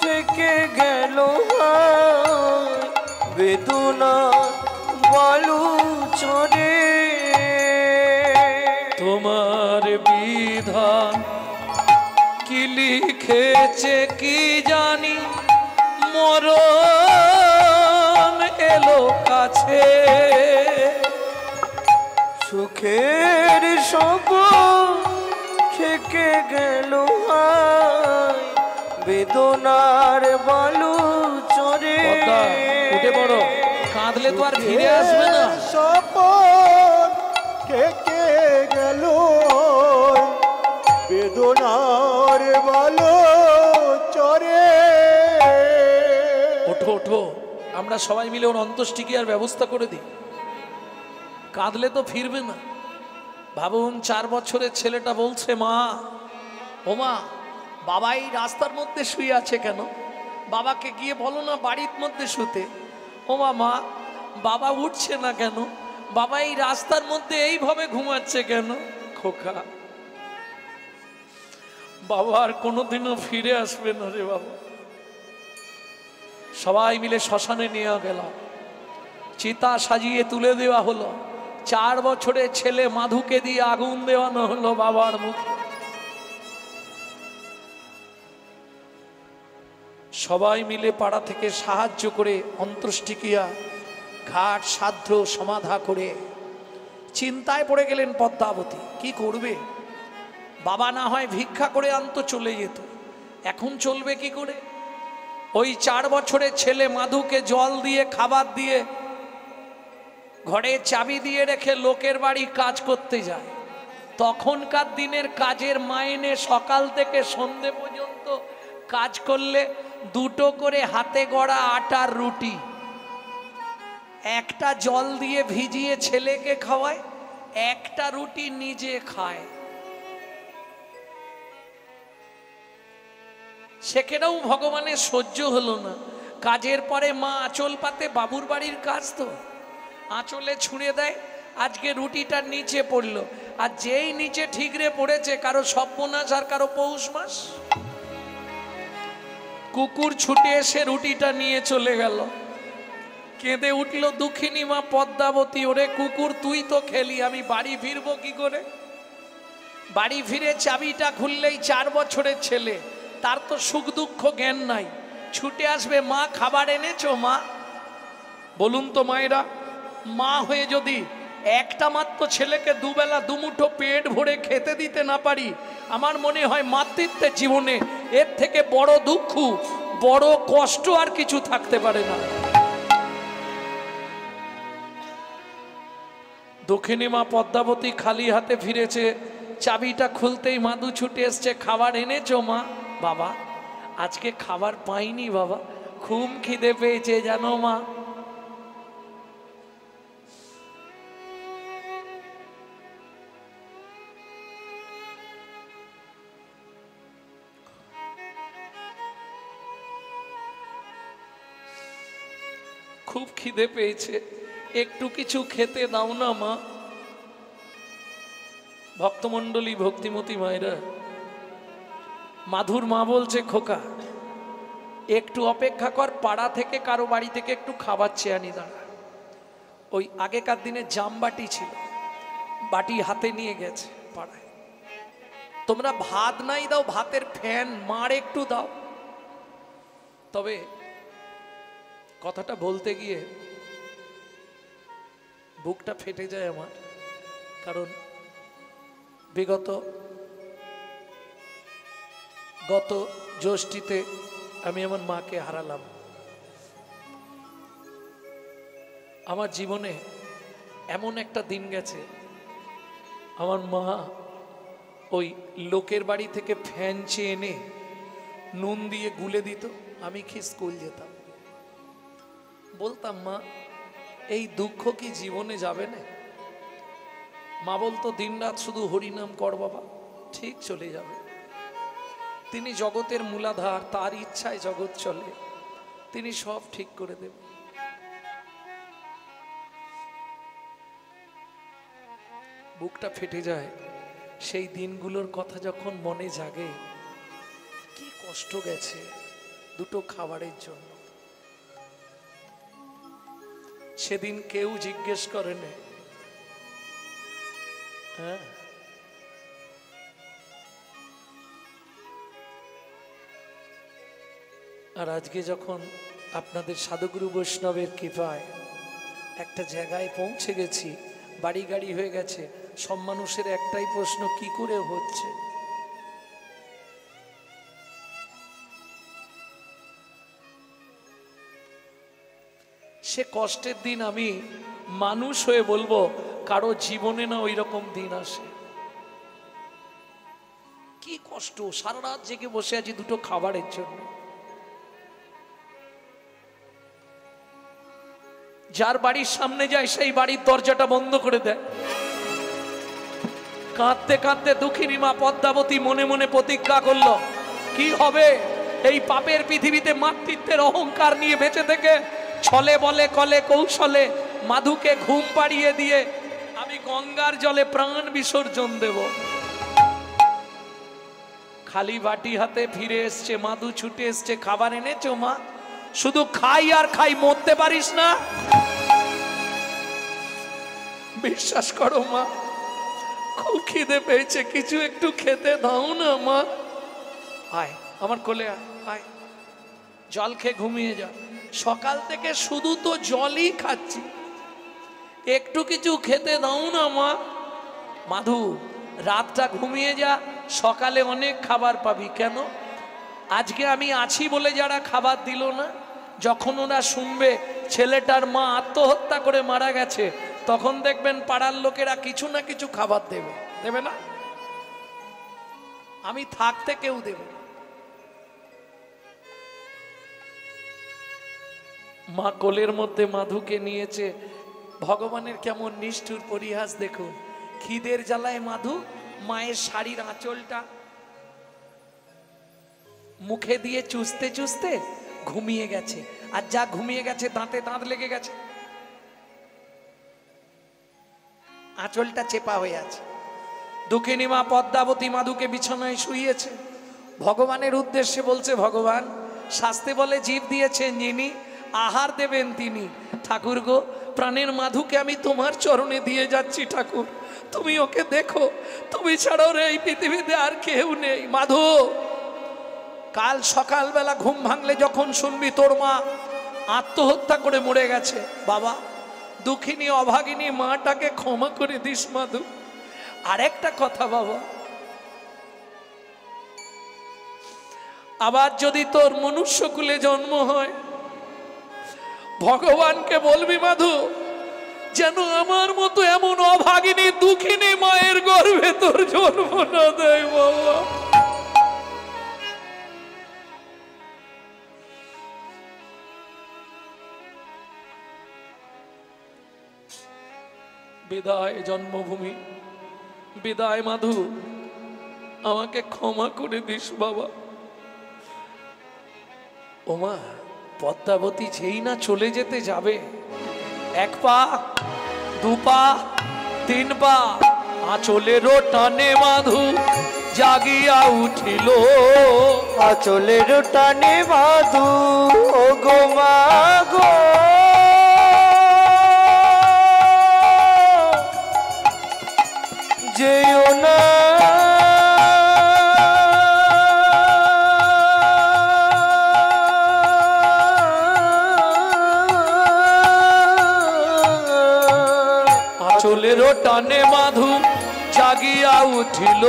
থেকে গেল হায়, বেদনা বালু চরে। তোমার বিধান কি লিখেছে কি জানি, মরণ এলো কাছে। সুখের সব থেকে গেল হায়, বেদনার বালু চরে। পদ্মা, উঠে পড়ো, কাঁদলে তো আর ফিরে আসবে না। সপন কে গেল বেদনার বালো চরে। ওঠো ওঠো, আমরা সবাই মিলে ওর অন্ত্যেষ্টিক্রিয়ার ব্যবস্থা করে দিই। কাঁদলে তো ফিরবে না। ভাবুন, 4 বছরের ছেলেটা বলছে, মা ও মা, বাবা এই রাস্তার মধ্যে শুয়ে আছে কেন? বাবাকে গিয়ে বলো না বাড়ির মধ্যে শুতে। ও মা, মা বাবা উঠছে না কেন? বাবা এই রাস্তার মধ্যে এইভাবে ঘুমাচ্ছে কেন? খোকা, বাবা আর কোনোদিনও ফিরে আসবে না রে বাবা। সবাই মিলে শ্মশানে নিয়ে গেল, চিতা সাজিয়ে তুলে দেওয়া হলো। 4 বছরের ছেলে মাধুকে দিয়ে আগুন দেওয়ানো হলো বাবার মুখে। সবাই মিলে পাড়া থেকে সাহায্য করে অন্ত্যেষ্টিক্রিয়া ঘাট সাধ্য সমাধা করে চিন্তায় পড়ে গেলেন পদ্মাবতী। কি করবে? বাবা না হয় ভিক্ষা করে আনতো, চলে যেত, এখন চলবে কি করে? ওই 4 বছরের ছেলে মাধুকে জল দিয়ে খাবার দিয়ে ঘরে চাবি দিয়ে রেখে লোকের বাড়ি কাজ করতে যায়। তখনকার দিনের কাজের মাইনে সকাল থেকে সন্ধে পর্যন্ত কাজ করলে 2টো করে হাতে গড়া আটার রুটি, একটা জল দিয়ে ভিজিয়ে ছেলেকে খাওয়ায়, একটা রুটি নিজে খায়। সেখানেও ভগবানের সহ্য হলো না। কাজের পরে মা আঁচল পাতে, বাবুর বাড়ির কাজ তো, আঁচলে ছুঁড়ে দেয়, আজকে রুটিটা নিচে পড়লো, আর যেই নিচে ঠিকরে পড়েছে কারো সর্বনাশ আর কারো পৌষ মাস। কুকুর ছুটে এসে রুটিটা নিয়ে চলে গেল। কেঁদে উঠল দুঃখিনী মা পদ্মাবতী, ওরে কুকুর তুই তো খেলি, আমি বাড়ি ফিরবো কি করে? বাড়ি ফিরে চাবিটা খুললেই 4 বছরের ছেলে, তার তো সুখ দুঃখ জ্ঞান নাই, ছুটে আসবে, মা খাবার এনেছো মা? বলুন তো মায়েরা, মা হয়ে যদি একটা মাত্র ছেলেকে দুবেলা দুমুঠো পেট ভরে খেতে দিতে না পারি, আমার মনে হয় মাতৃত্বের জীবনে এর থেকে বড় দুঃখ, বড় কষ্ট আর কিছু থাকতে পারে না। দক্ষিণী মা পদ্মাবতী খালি হাতে ফিরেছে। চাবিটা খুলতেই মাধু ছুটে এসছে, খাবার এনেছো মা? বাবা আজকে খাবার পাইনি বাবা, খুব খিদে পেয়েছে জানো মা। খুব খিদে পেয়েছে, একটু কিছু খেতে দাও না মা। ভক্তমণ্ডলী, ভক্তিমতী মায়েরা, মাধুর মা বলছে, খোকা একটু অপেক্ষা কর, পাড়া থেকে কারো বাড়ি থেকে একটু খাবার চেয়ে আনি দাঁড়া। ওই আগেকার দিনে জামবাটি ছিল, বাটি হাতে নিয়ে গেছে পাড়ায়। তোমরা ভাত নাই দাও, ভাতের ফ্যান মার একটু দাও। তবে কথাটা বলতে গিয়ে বুকটা ফেটে যায় আমার, কারণ গত জ্যৈষ্ঠীতে আমি আমার মাকে হারালাম। আমার জীবনে এমন একটা দিন গেছে, আমার মা ওই লোকের বাড়ি থেকে ফ্যান চেয়ে এনে নুন দিয়ে গুলে দিত, আমি খেয়ে স্কুল যেতাম। বলতাম, মা এই দুঃখ কি জীবনে যাবে না? মা বলতো, দিনরাত শুধু হরিনাম কর বাবা, ঠিক চলে যাবে। তিনি জগতের মূলাধার, তার ইচ্ছায় জগৎ চলে, তিনি সব ঠিক করে দেবেন। বুকটা ফেটে যায়। সেই দিনগুলোর কথা যখন মনে জাগে, কি কষ্ট গেছে দুটো খাবারের জন্য। সেদিন কেউ জিজ্ঞেস করেনি, হ্যাঁ, আর আজকে যখন আপনাদের সাধুগুরু বৈষ্ণবের কৃপায় একটা জায়গায় পৌঁছে গেছি, বাড়ি গাড়ি হয়ে গেছে, সব মানুষের একটাই প্রশ্ন, কি করে হচ্ছে? সে কষ্টের দিন আমি মানুষ হয়ে বলবো, কারো জীবনে না ওই রকম দিন আসে। কি কষ্ট, সারা রাত জেগে বসে আছি দুটো খাবারের জন্য। যার বাড়ির সামনে যায় সেই বাড়ির দরজাটা বন্ধ করে দেয়। কাঁদতে কাঁদতে দুঃখিনী মা পদ্মাবতী মনে মনে প্রতিজ্ঞা করলো, কি হবে এই পাপের পৃথিবীতে মাতৃত্বের অহংকার নিয়ে বেঁচে থেকে ছলে বলে কলে কৌশলে মাধুকে ঘুম পাড়িয়ে দিয়ে আমি গঙ্গার জলে প্রাণ বিসর্জন দেব। খালি বাটি হাতে ফিরে এসছে মাধু, ছুটে এসছে, খাবার এনেছো মা? শুধু খাই আর খাই, মরতে পারিস না? বিশ্বাস করো মা, খুব খিদে পেয়েছে, কিছু একটু খেতে দাও না মা। আয় আমার কোলে আয়, জল খেয়ে ঘুমিয়ে যা। সকাল থেকে শুধু তো জলই খাচ্ছি, একটু কিছু খেতে দাও না মা। মাধু, রাতটা ঘুমিয়ে যা, সকালে অনেক খাবার পাবি। কেন? আজকে আমি আছি বলে যারা খাবার দিল না, যখন ওরা শুনবে ছেলেটার মা আত্মহত্যা করে মারা গেছে, তখন দেখবেন পাড়ার লোকেরা কিছু না কিছু খাবার দেবে, দেবে না? আমি থাকতে কেউ দেবে। মা কোলের মধ্যে মাধুকে নিয়েছে। ভগবানের কেমন নিষ্ঠুর পরিহাস দেখুন। খিদের জ্বালায় মাধু মায়ের শাড়ির আঁচলটা মুখে দিয়ে চুষতে চুষতে ঘুমিয়ে গেছে। আর যা ঘুমিয়ে গেছে, দাঁতে দাঁত লেগে গেছে, আঁচলটা চেপা হয়ে আছে। দুঃখিনী মা পদ্মাবতী মাধুকে বিছানায় শুইয়েছে। ভগবানের উদ্দেশ্যে বলছে, ভগবান, শাস্তে বলে জীব দিয়েছেন যিনি, আহার দেবেন তিনি। ঠাকুর গো, প্রাণের মাধুকে আমি তোমার চরণে দিয়ে যাচ্ছি ঠাকুর, তুমি ওকে দেখো, তুমি ছাড়াও এই পৃথিবীতে আর কেউ নেই। মাধু, কাল সকালবেলা ঘুম ভাঙলে যখন শুনবি তোর মা আত্মহত্যা করে মরে গেছে, বাবা দুঃখিনী অভাগিনী মাটাকে ক্ষমা করে দিস মাধু। আরেকটা কথা বাবা, আবার যদি তোর মনুষ্যকুলে জন্ম হয়, ভগবানকে বলবি মাধু যেন আমার মতো এমন অভাগিনী দুঃখিনী মায়ের গর্ভে তোর জন্ম না দেয় বাবা। বিদায় জন্মভূমি, বিদায় মাধু, আমাকে ক্ষমা করে দিস বাবা। ওমা, পদ্মাবতী যেই না চলে যেতে যাবে, এক পা, দু পা, তিন পা, আঁচলেরও টানে মাধু জাগিয়া উঠিল। আঁচলের টানে মাধু, ও গো মা গো, যেও না আঁচলের টানে মাধু জাগিয়া উঠিল।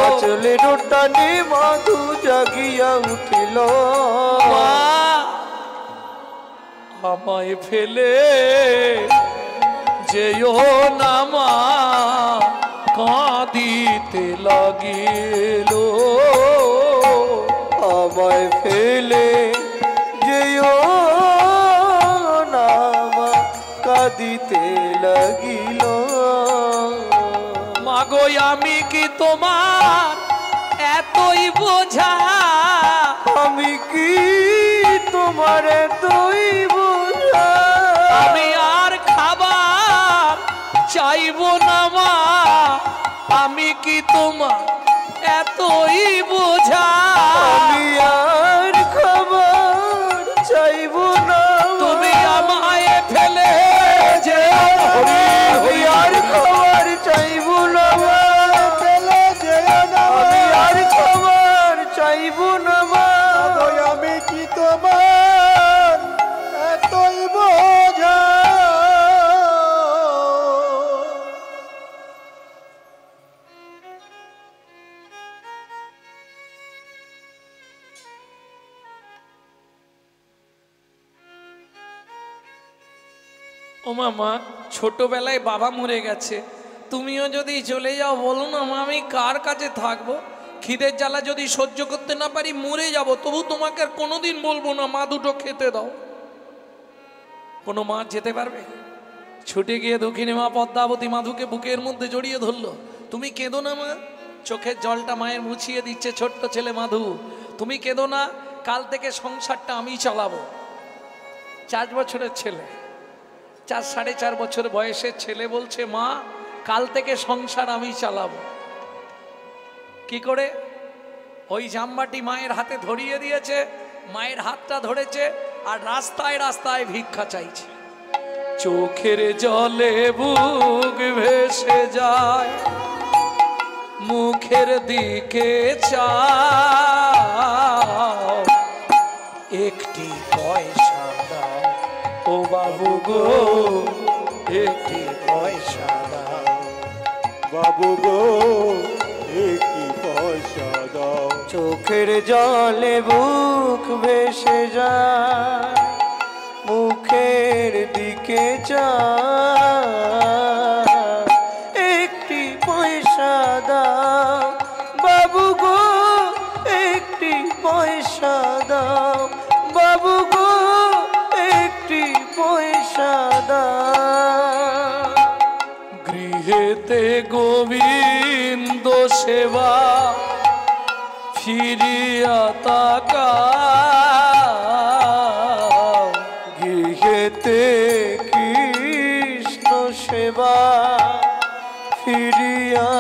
আঁচলের টানে মাধু জাগিয়া উঠিল। আমায় ফেলে যেও না মা, কাঁদিতে লাগিল। আমায় ফেলে যেও না মা, কাঁদিতে লাগিল। মাগো, আমি কি তোমার এতই বোঝা? আমি কি তোমার এতই বোঝা? আমি আর খাবার চাইবো না মা আমি কি তোমার এতই বোঝা আমি আর খবর চাইবো না তুমি আমায় ফেলে যে আমি আর খবর চাইবো না ফেলে যেও না আমি আর খবর চাইবো না আমি কি তোমার এতই বোঝা ও মামা ছোটবেলায় বাবা মরে গেছে তুমিও যদি চলে যাও বলো না মা আমি কার কাছে থাকবো খিদের জ্বালা যদি সহ্য করতে না পারি মরে যাব তবু তোমাকে আর কোনোদিন বলবো না মা দুটো খেতে দাও কোনো মা যেতে পারবে ছুটে গিয়ে দক্ষিণে মা পদ্মাবতী মাধুকে বুকের মধ্যে জড়িয়ে ধরলো তুমি কেঁদো না মা চোখের জলটা মায়ের মুছিয়ে দিচ্ছে ছোট্ট ছেলে মাধু তুমি কেঁদো না কাল থেকে সংসারটা আমি চালাবো 4 বছরের ছেলে 4-4.5 বছর বয়সের ছেলে বলছে মা কাল থেকে সংসার আমি চালাবো কি করে ওই জামবাটি মায়ের হাতে ধরিয়ে দিয়েছে মায়ের হাতটা ধরেছে আর রাস্তায় রাস্তায় ভিক্ষা চাইছে চোখের জলে বুক ভেসে যায় মুখের দিকে চাও একটি পয়সা দাও ও বাবু গো একটি পয়সা দাও বাবু গো একটি পয়সা দাও চোখের জলে বুক ভেসে যায় মুখের দিকে চায় একটি পয়সা দাও বাবু গো একটি পয়সা দাও বাবু গো একটি পয়সা দাও গৃহেতে গোবিন্দ সেবা ফিরিয়া তাকাও গৃহেতে কৃষ্ণ সেবা ফিরিয়া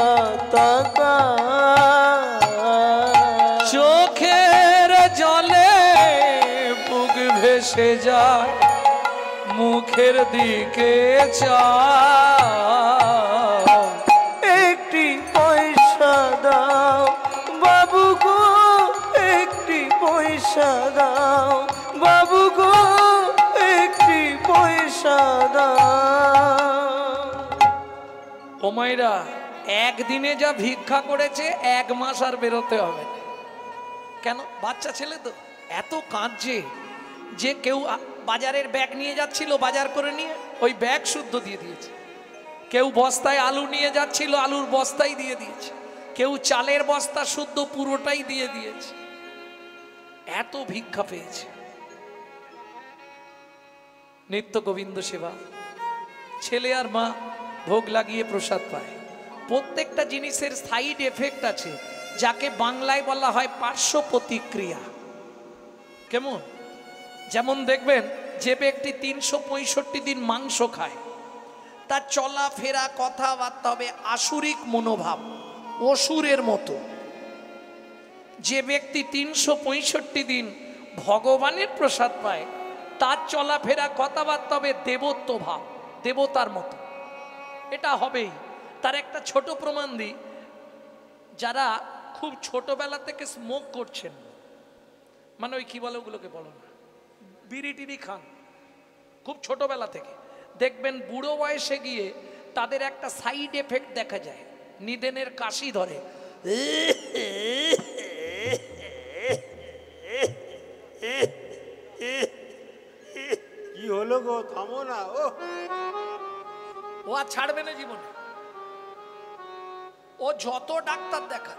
তাকাও চোখের জলে বুক ভেসে যায় মুখের দিকে চাও একটি পয়সা দাও বাবু গো একটি পয়সা দাও বাবু গো একটি পয়সা দাও ও মায়েরা একদিনে যা ভিক্ষা করেছে 1 মাস আর বেরোতে হবে না। কেন বাচ্চা ছেলে তো এত কাঁদছে যে কেউ বাজারের ব্যাগ নিয়ে যাচ্ছিল বাজার করে নিয়ে ওই ব্যাগ শুদ্ধ দিয়ে দিয়েছে কেউ বস্তায় আলু নিয়ে যাচ্ছিল আলুর বস্তাই দিয়ে দিয়েছে কেউ চালের বস্তা শুদ্ধ পুরোটাই দিয়ে দিয়েছে এত ভিক্ষা পেয়েছে নিত্য গোবিন্দ সেবা ছেলে আর মা ভোগ লাগিয়ে প্রসাদ পায় প্রত্যেকটা জিনিসের সাইড এফেক্ট আছে যাকে বাংলায় বলা হয় পার্শ্ব প্রতিক্রিয়া কেমন যেমন দেখবেন যে ব্যক্তি 365 দিন মাংস খায় তার চলাফেরা কথাবার্তা হবে আসুরিক মনোভাব অসুরের মতো যে ব্যক্তি 365 দিন ভগবানের প্রসাদ পায় তার চলাফেরা কথাবার্তা হবে দেবত্ব ভাব দেবতার মতো এটা হবেই তার একটা ছোট প্রমাণ দিই যারা খুব ছোটবেলা থেকে স্মোক করছেন মানে ওই কি বলে ওগুলোকে বলো না বিড়ি টিড়ি খান খুব ছোটবেলা থেকে দেখবেন বুড়ো বয়সে গিয়ে তাদের একটা সাইড এফেক্ট দেখা যায় নিদেনের কাশি ধরে কি হলো গো থামো না ও আর ছাড়বে না জীবনে ও যত ডাক্তার দেখা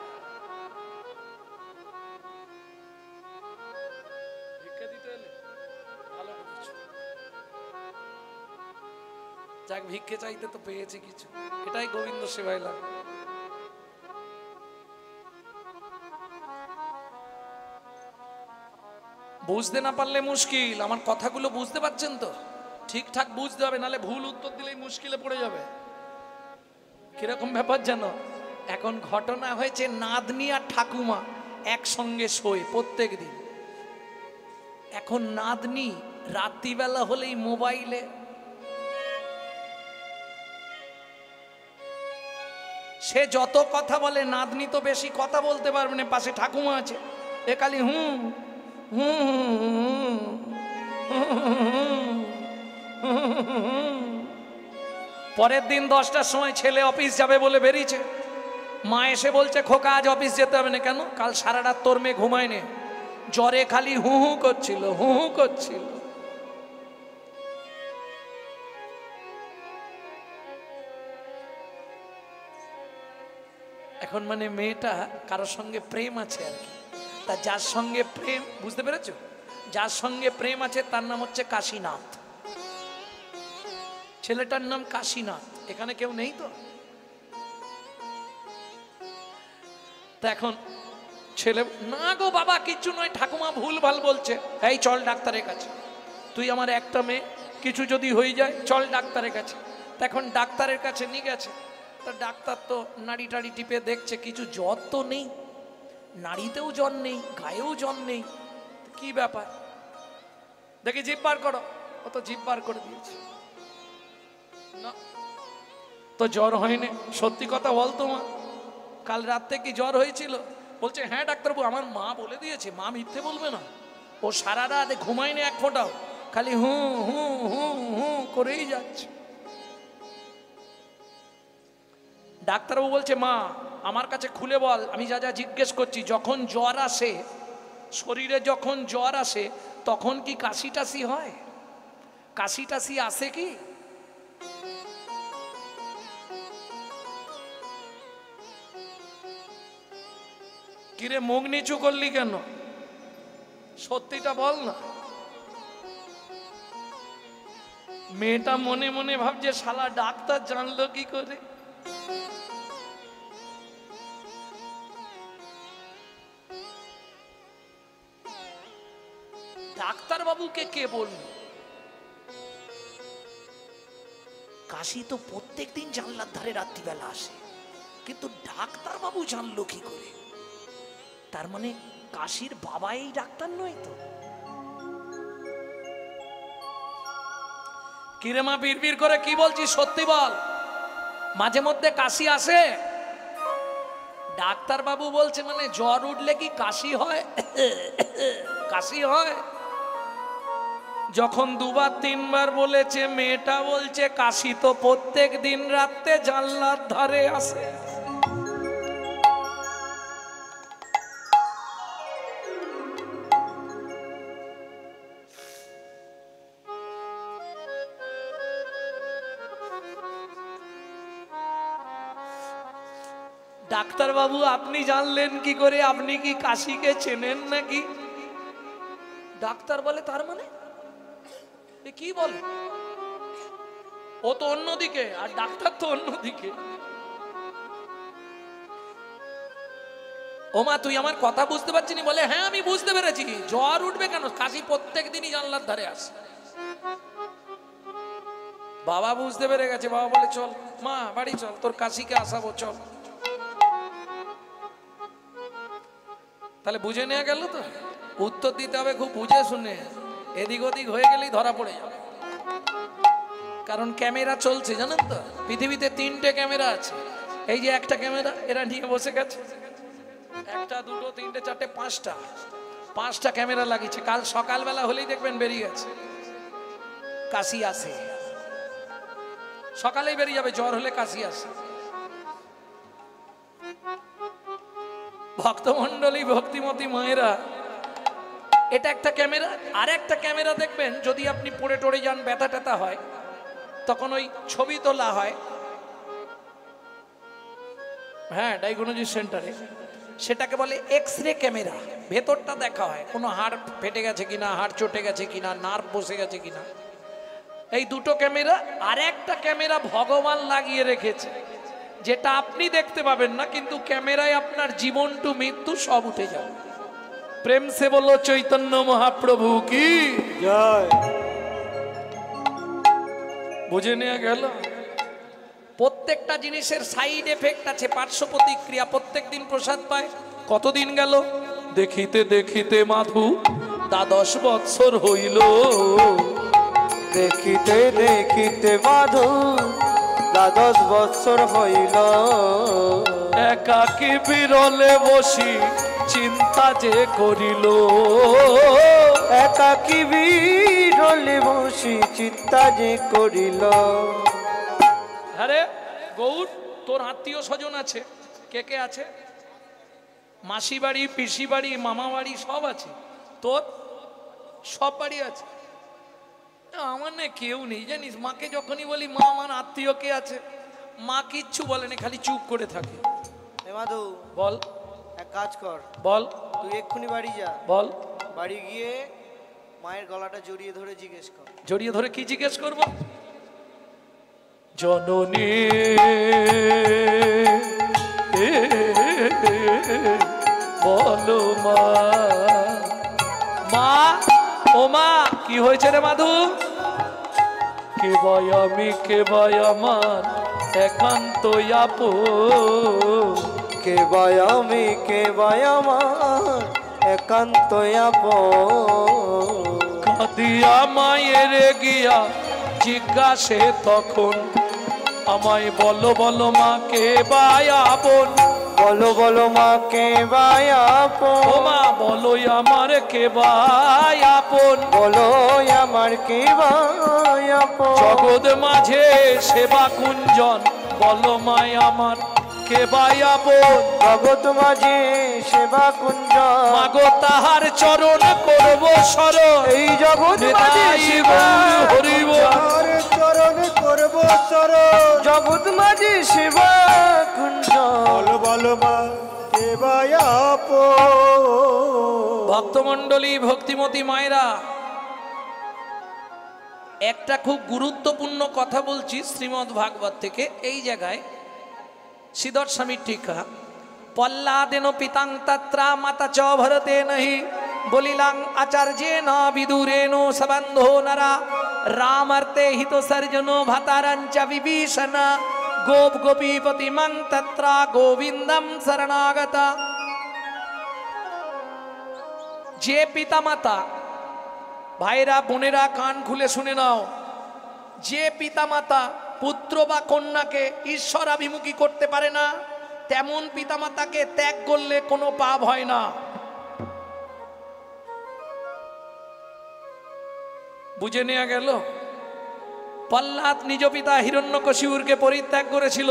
ভিক্ষা দিতে এলে ভালো করেছো যাক ভিক্ষে চাইতে তো পেয়েছে কিছু এটাই গোবিন্দ সেবায় লাগে বুঝতে না পারলে মুশকিল আমার কথাগুলো বুঝতে পারছেন তো ঠিকঠাক বুঝতে হবে নালে ভুল উত্তর দিলেই মুশকিলে পড়ে যাবে কিরকম ব্যাপার জানো, এখন ঘটনা হয়েছে নাতনি আর ঠাকুমা একসঙ্গে শোয় প্রত্যেক দিন। এখন নাতনি রাত্রিবেলা হলেই মোবাইলে, সে যত কথা বলে নাতনি তো বেশি কথা বলতে পারবে না, পাশে ঠাকুমা আছে, এ খালি হুম হুম। পরের দিন 10টার সময় ছেলে অফিস যাবে বলে বেরিয়েছে, মা এসে বলছে খোকা আজ অফিস যেতে হবে না কেন? কাল সারা রাত তোর মেয়ে ঘুমায়নি, জ্বরে খালি হু হু করছিল, হু হু করছিল। এখন মানে মেয়েটা কারোর সঙ্গে প্রেম আছে আর কি, তা যার সঙ্গে প্রেম, বুঝতে পেরেছো, যার সঙ্গে প্রেম আছে তার নাম হচ্ছে কাশীনাথ, ছেলেটার নাম কাশীনাথ। এখানে কেউ নেই তো? তা এখন ছেলে, না গো বাবা কিচ্ছু নয়, ঠাকুমা ভুল ভাল বলছে, এই চল ডাক্তারের কাছে, তুই আমার একটা মেয়ে, কিছু যদি হয়ে যায় চল ডাক্তারের কাছে। তখন ডাক্তারের কাছে নিয়ে গেছে, তা ডাক্তার তো নাড়ি টাড়ি টিপে দেখছে কিছু জ্বর তো নেই, নাড়িতেও জ্বর নেই, গায়েও জ্বর নেই, কি ব্যাপার, দেখি জিভ বার করো, ও তো জিভ বার করে দিয়েছে, না তো জ্বর হয়নি। সত্যি কথা বলতো মা, কাল রাতে কি জ্বর হয়েছিল? বলছে হ্যাঁ ডাক্তারবাবু, আমার মা বলে দিয়েছে, মা মিথ্যে বলবে না, ও সারা রাত ঘুমায়নি এক ফোঁটাও, খালি হু হু হু হু করেই যাচ্ছে। ডাক্তারবাবু বলছে মা আমার কাছে খুলে বল, আমি যা যা জিজ্ঞেস করছি, যখন জ্বর আসে, শরীরে যখন জ্বর আসে তখন কি কাশি টাশি হয়? কাশি টাশি আসে কি? কিরে মুখ নিচু করলি কেন? সত্যিটা বল না। মেয়েটা মনে মনে ভাবছে শালা ডাক্তার জানলো কি করে। ডাক্তার বাবুকে কে বলল? কাশি তো প্রত্যেক দিন জানলার ধারে রাত্রিবেলা আসে, কিন্তু ডাক্তার বাবু জানলো কি করে? তার মানে কাশির বাবা এই ডাক্তার নয় তো? কিরে মা বিড়বিড় করে কি বলছিস, সত্যি বল, মাঝে মধ্যে কাশি আসে? ডাক্তার বাবু বলছে মানে জ্বর উঠলে কি কাশি হয়? কাশি হয়। যখন দুবার তিনবার বলেছে, মেয়েটা বলছে কাশি তো প্রত্যেক দিন রাতে জানলার ধারে আসে। ডাক্তার বাবু আপনি জানলেন কি করে? আপনি কি কাশিকে চেনেন নাকি? ডাক্তার বলে তার মানে কি বলে? ও তো অন্যদিকে আর ডাক্তার তো অন্যদিকে। ও মা তুই আমার কথা বুঝতে পারছিস? বলে হ্যাঁ আমি বুঝতে পেরেছি, জ্বর উঠবে কেন? কাশি প্রত্যেক দিনই জানলার ধারে আসে। বাবা বুঝতে পেরে গেছে, বাবা বলে চল মা বাড়ি চল, তোর কাশিকে আসাবো চল। তাহলে বুঝে নেওয়া গেল তো? উত্তর দিতে হবে খুব বুঝে শুনে, এদিক ওদিক হয়ে গেলেই ধরা পড়ে যাবে। কারণ ক্যামেরা চলছে জানেন তো, পৃথিবীতে 3টে ক্যামেরা আছে। এই যে একটা ক্যামেরা এরা নিয়ে বসে গেছে, একটা দুটো তিনটে চারটে পাঁচটা ক্যামেরা লাগিয়েছে। কাল সকালবেলা হলেই দেখবেন বেরিয়ে গেছে কাশি আসে, সকালেই বেরিয়ে যাবে জ্বর হলে কাশি আসে। ভক্তমণ্ডলী ভক্তিমতী মায়েরা, এটা একটা ক্যামেরা। আর একটা ক্যামেরা দেখবেন যদি আপনি পড়ে টড়ে যান, ব্যথা ট্যাথা হয়, তখন ওই ছবি তোলা হয়, হ্যাঁ ডায়াগনোসিস সেন্টারে, সেটাকে বলে এক্স-রে ক্যামেরা। ভেতরটা দেখা হয়, কোনো হাড় ফেটে গেছে কিনা, হাড় চটে গেছে কিনা, নার্ভ বসে গেছে কিনা। এই দুটো ক্যামেরা। আর একটা ক্যামেরা ভগবান লাগিয়ে রেখেছে, যেটা আপনি দেখতে পাবেন না, কিন্তু ক্যামেরায় আপনার জীবন টু মৃত্যু সব উঠে যাবে। প্রেম সে বলো চৈতন্য মহাপ্রভু কি জয়। বুঝে নেওয়া গেল? প্রত্যেকটা জিনিসের সাইড এফেক্ট আছে, পার্শ্ব প্রতিক্রিয়া। প্রত্যেক দিন প্রসাদ পায়। কতদিন গেল? দেখিতে দেখিতে মাধু 10 বৎসর হইল। দেখিতে দেখিতে মাধু 10 বৎসর হইল। একাকী বিরলে বসি চিন্তা যে করিল। একাকী বিরলে বসি চিন্তা যে করিল। আরে গৌর, তোর আত্মীয় স্বজন আছে? কে কে আছে? মাসি বাড়ি, পিসি বাড়ি, মামা বাড়ি সব আছে। তোর সব বাড়ি আছে। আমার না কেউ নেই জানিস। মাকে যখনই বলি মা আমার আত্মীয় কে আছে, মা কিচ্ছু বলে না, খালি চুপ করে থাকে। এ মাধু, বল। এক কাজ কর, বল। তুই এক্ষুনি বাড়ি যা। বল। বাড়ি গিয়ে মায়ের গলাটা জড়িয়ে ধরে জিজ্ঞেস কর। জড়িয়ে ধরে কি জিজ্ঞেস করব? জননী বলো মা। মা, ও মা, কি হয়েছে রে মাধু? কে ভাই আমি, কে ভাই আমার একান্ত আপন। কে ভাই আমি, কে ভাই আমার একান্ত আপন। কাঁদিয়া মায়ের গিয়া জিজ্ঞাসে তখন, আমায় বলো বলো মা কে ভাই আপন। বলো বলো মা কে ভাই আপন। ও মা বলো আমার কে ভাই আপন। বলো আমার কে ভাই আপন। জগৎ মাঝে সেবা কুঞ্জন, বলো মায় আমার কে ভাই আপন। জগৎ মাঝে সেবা কুঞ্জ, মাগো তাহার চরণ করব শরণ। এই জগৎ মাঝে নিতাই সেবা গৌর হরিব। তার চরণে করব চরণ। জগৎ মাঝে সেবা কুঞ্জ। বলো বলো মা কে ভাই আপন। ভক্তমণ্ডলী, ভক্তিমতী মায়েরা, একটা খুব গুরুত্বপূর্ণ কথা বলছি শ্রীমদ্ ভাগবত থেকে। এই জায়গায় শ্রীধর স্বামীর টিকা, পল্লাদেন পিতাং তত্রা মাতা চ ভরতে নহি, বলিলাং আচার্যেন বিদুরেণ সবন্ধো নরা, রামার্তে হিত সর্জনো ভাতারঞ্চ বিভীষণ, গোপ গোপীপতি মং তত্রা গোবিন্দম শরণাগতা। যে পিতামাতা, ভাইরা বোনেরা কান খুলে শুনে নাও, যে পিতামাতা পুত্র বা কন্যাকে ঈশ্বরাভিমুখী করতে পারে না, তেমন পিতামাতাকে ত্যাগ করলে কোনো পাপ হয় না। বুঝে নেওয়া গেল? প্রহ্লাদ নিজ পিতা হিরণ্যকশিপুরকে পরিত্যাগ করেছিল,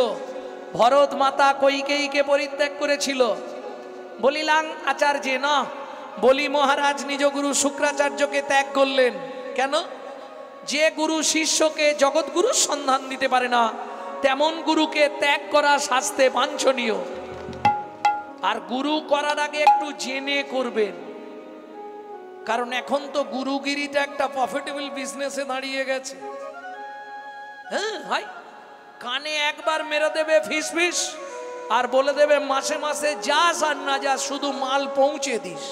ভরত মাতা কৈকেয়ীকে পরিত্যাগ করেছিল। বলিলাং আচার্য না, বলি মহারাজ নিজ গুরু শুক্রাচার্যকে ত্যাগ করলেন। কেন? যে গুরু শিষ্যকে জগৎগুরুর সন্ধান দিতে পারে না, তেমন গুরুকে ত্যাগ করা শাস্তে বাঞ্ছনীয়। আর গুরু করার আগে একটু জেনে করবেন, কারণ এখন তো গুরুগিরিটা একটা প্রফিটেবল বিজনেসে দাঁড়িয়ে গেছে। হ্যাঁ ভাই, কানে একবার মেরে দেবে ফিস ফিস, আর বলে দেবে মাসে মাসে যাস আর না যাস, শুধু মাল পৌঁছে দিস।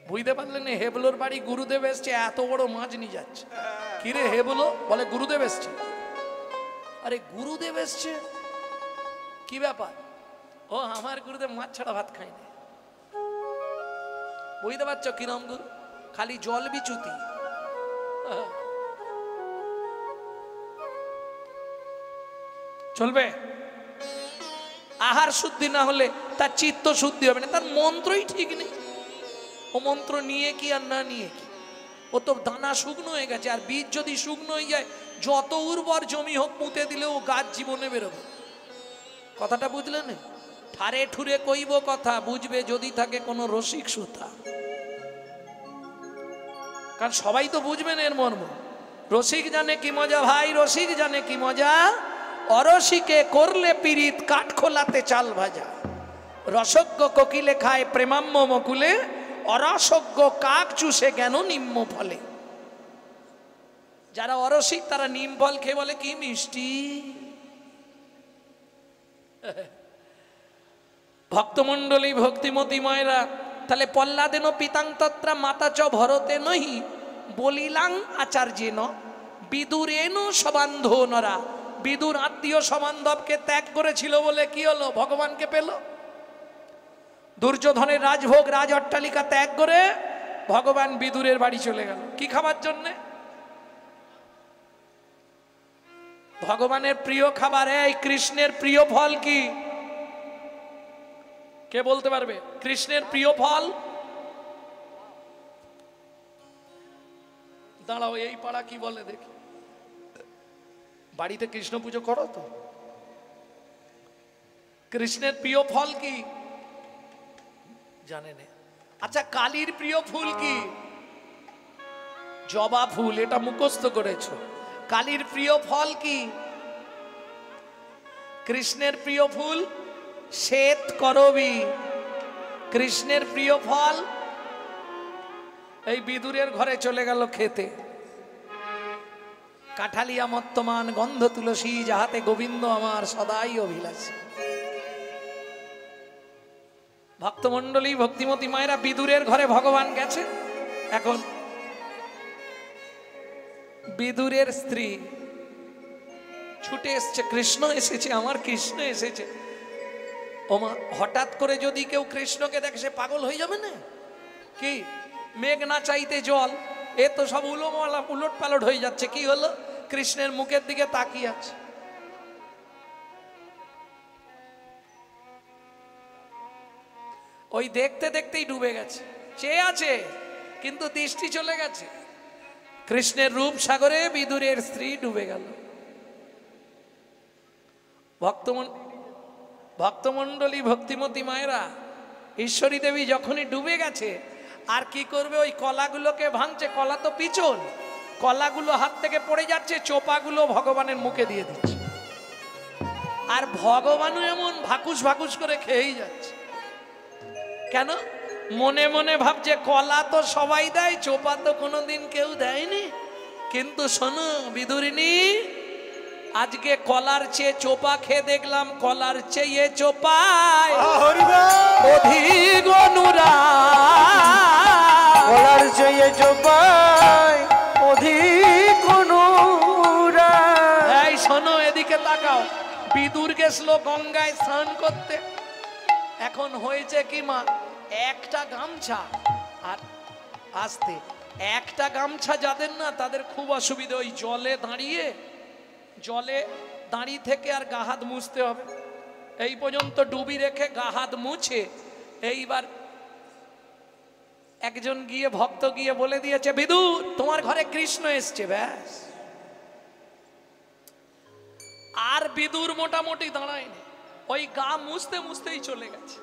বুঝতে পারলেন? হেবলোর বাড়ি গুরুদেব এসছে, এত বড় মাছ নিয়ে যাচ্ছে। কিরে হেবলো? বলে গুরুদেব এসছে। আরে গুরুদেব এসছে, কি ব্যাপার? ও আমার গুরুদেব মাছ ছাড়া ভাত খায় না। বুঝতে পারছো কিরম গুরু? খালি জল বিচুতি। চলবে? আহার শুদ্ধি না হলে তার চিত্ত শুদ্ধি হবে না, তার মন্ত্রই ঠিক নেই। ও মন্ত্র নিয়ে কি আর না নিয়ে কি, ও তো দানা শুকনো হয়ে গেছে। আর বীজ যদি শুকনো হয়ে যায়, যত উর্বর জমি হোক পুঁতে দিলেও গাছ জীবনে বেরোবে। কথাটা বুঝলেন? ঠারে ঠুরে কইব কথা, বুঝবে যদি থাকে কোনো রসিক সুতা। কারণ সবাই তো বুঝবেন এর মর্ম। রসিক জানে কি মজা ভাই, রসিক জানে কি মজা। অরসিকে করলে পীড়িত, কাঠ খোলাতে চাল ভাজা। রসজ্ঞ কোকিলে খায় প্রেমাম্য মকুলে, অরসজ্ঞ কাক চুষে জ্ঞান নিম্ন ফলে। যারা অরসিক তারা নিম ফল খেয়ে বলে কি মিষ্টি। ভক্তমণ্ডলী, ভক্তিমতী মায়েরা, তাহলে পল্লাদেন পিতাং তত্রা মাতা চ ভরতে নহি বলিলাং আচার্যেন বিদুরেন সবান্ধ নরা। বিদুর আত্মীয় সবান্ধবকে ত্যাগ করেছিল বলে কি হলো? ভগবানকে পেল। দুর্যোধনের রাজভোগ রাজ অট্টালিকা ত্যাগ করে ভগবান বিদুরের বাড়ি চলে গেল কি খাবার জন্যে? ভগবানের প্রিয় খাবার। এই কৃষ্ণের প্রিয় ফল কি? কে বলতে পারবে কৃষ্ণের প্রিয় ফল? দাঁড়াও, এই পাড়া কি বলে দেখি। বাড়িতে কৃষ্ণ পুজো করো তো? কৃষ্ণের প্রিয় ফল কি জানেন? আচ্ছা, কালীর প্রিয় ফুল কি? জবা ফুল, এটা মুখস্থ করেছো। কালীর প্রিয় ফল কি? কৃষ্ণের প্রিয় ফুল শ্বেত করবী। কৃষ্ণের প্রিয় ফল এই বিদুরের ঘরে চলে গেল খেতে। কাঠালিয়া মত্তমান গন্ধ তুলসী যাহাতে গোবিন্দ আমার সদাই অভিলাষী। ভক্তমণ্ডলী ভক্তিমতী মায়েরা, বিদুরের ঘরে ভগবান গেছে। এখন বিদুরের স্ত্রী ছুটে এসছে, কৃষ্ণ এসেছে, আমার কৃষ্ণ এসেছে। ওমা, হঠাৎ করে যদি কেউ কৃষ্ণকে দেখে সে পাগল হয়ে যাবে না? কি মেঘ না চাইতে জল, এ তো সব উলট পালট হয়ে যাচ্ছে। কি হলো? কৃষ্ণের মুখের দিকে তাকিয়ে আছে। ওই দেখতে দেখতেই ডুবে গেছে। চেয়ে আছে কিন্তু দৃষ্টি চলে গেছে। কৃষ্ণের রূপ সাগরে বিদুরের স্ত্রী ডুবে গেল। ভক্তমণ্ডলী ভক্তিমতী মায়েরা, ঈশ্বরী দেবী যখনই ডুবে গেছে আর কি করবে? ওই কলাগুলোকে ভাঙছে। কলা তো পিছন, কলাগুলো হাত থেকে পড়ে যাচ্ছে, চোপাগুলো ভগবানের মুখে দিয়ে দিচ্ছে। আর ভগবানও এমন ভাকুস ভাকুস করে খেয়েই যাচ্ছে। কেন? মনে মনে ভাবছে কলা তো সবাই দেয়, চোপা তো কোনোদিন কেউ দেয়নি। কিন্তু শোনো বিদুরিনী, আজকে কলার চেয়ে চোপা খেয়ে দেখলাম কলার চেয়ে চোপায় অধিক অনুরাগ। কলার চেয়ে চোপায় অধিক অনুরাগ। এই শোনো, এদিকে তাকাও। বিদুর গেছিল গঙ্গায় স্নান করতে। এখন হয়েছে কি মা, একটা গামছা, আর আসতে একটা গামছা যাদের না তাদের খুব অসুবিধা। ওই জলে দাঁড়িয়ে থেকে আর গা হাত মুছতে হবে। এই পর্যন্ত ডুবি রেখে গা হাত মুছে এইবার একজন গিয়ে ভক্ত গিয়ে বলে দিয়েছে, বিদুর তোমার ঘরে কৃষ্ণ এসছে। ব্যাস, আর বিদুর মোটামুটি দাঁড়ায়নি, ওই গা মুছতে মুছতেই চলে গেছে।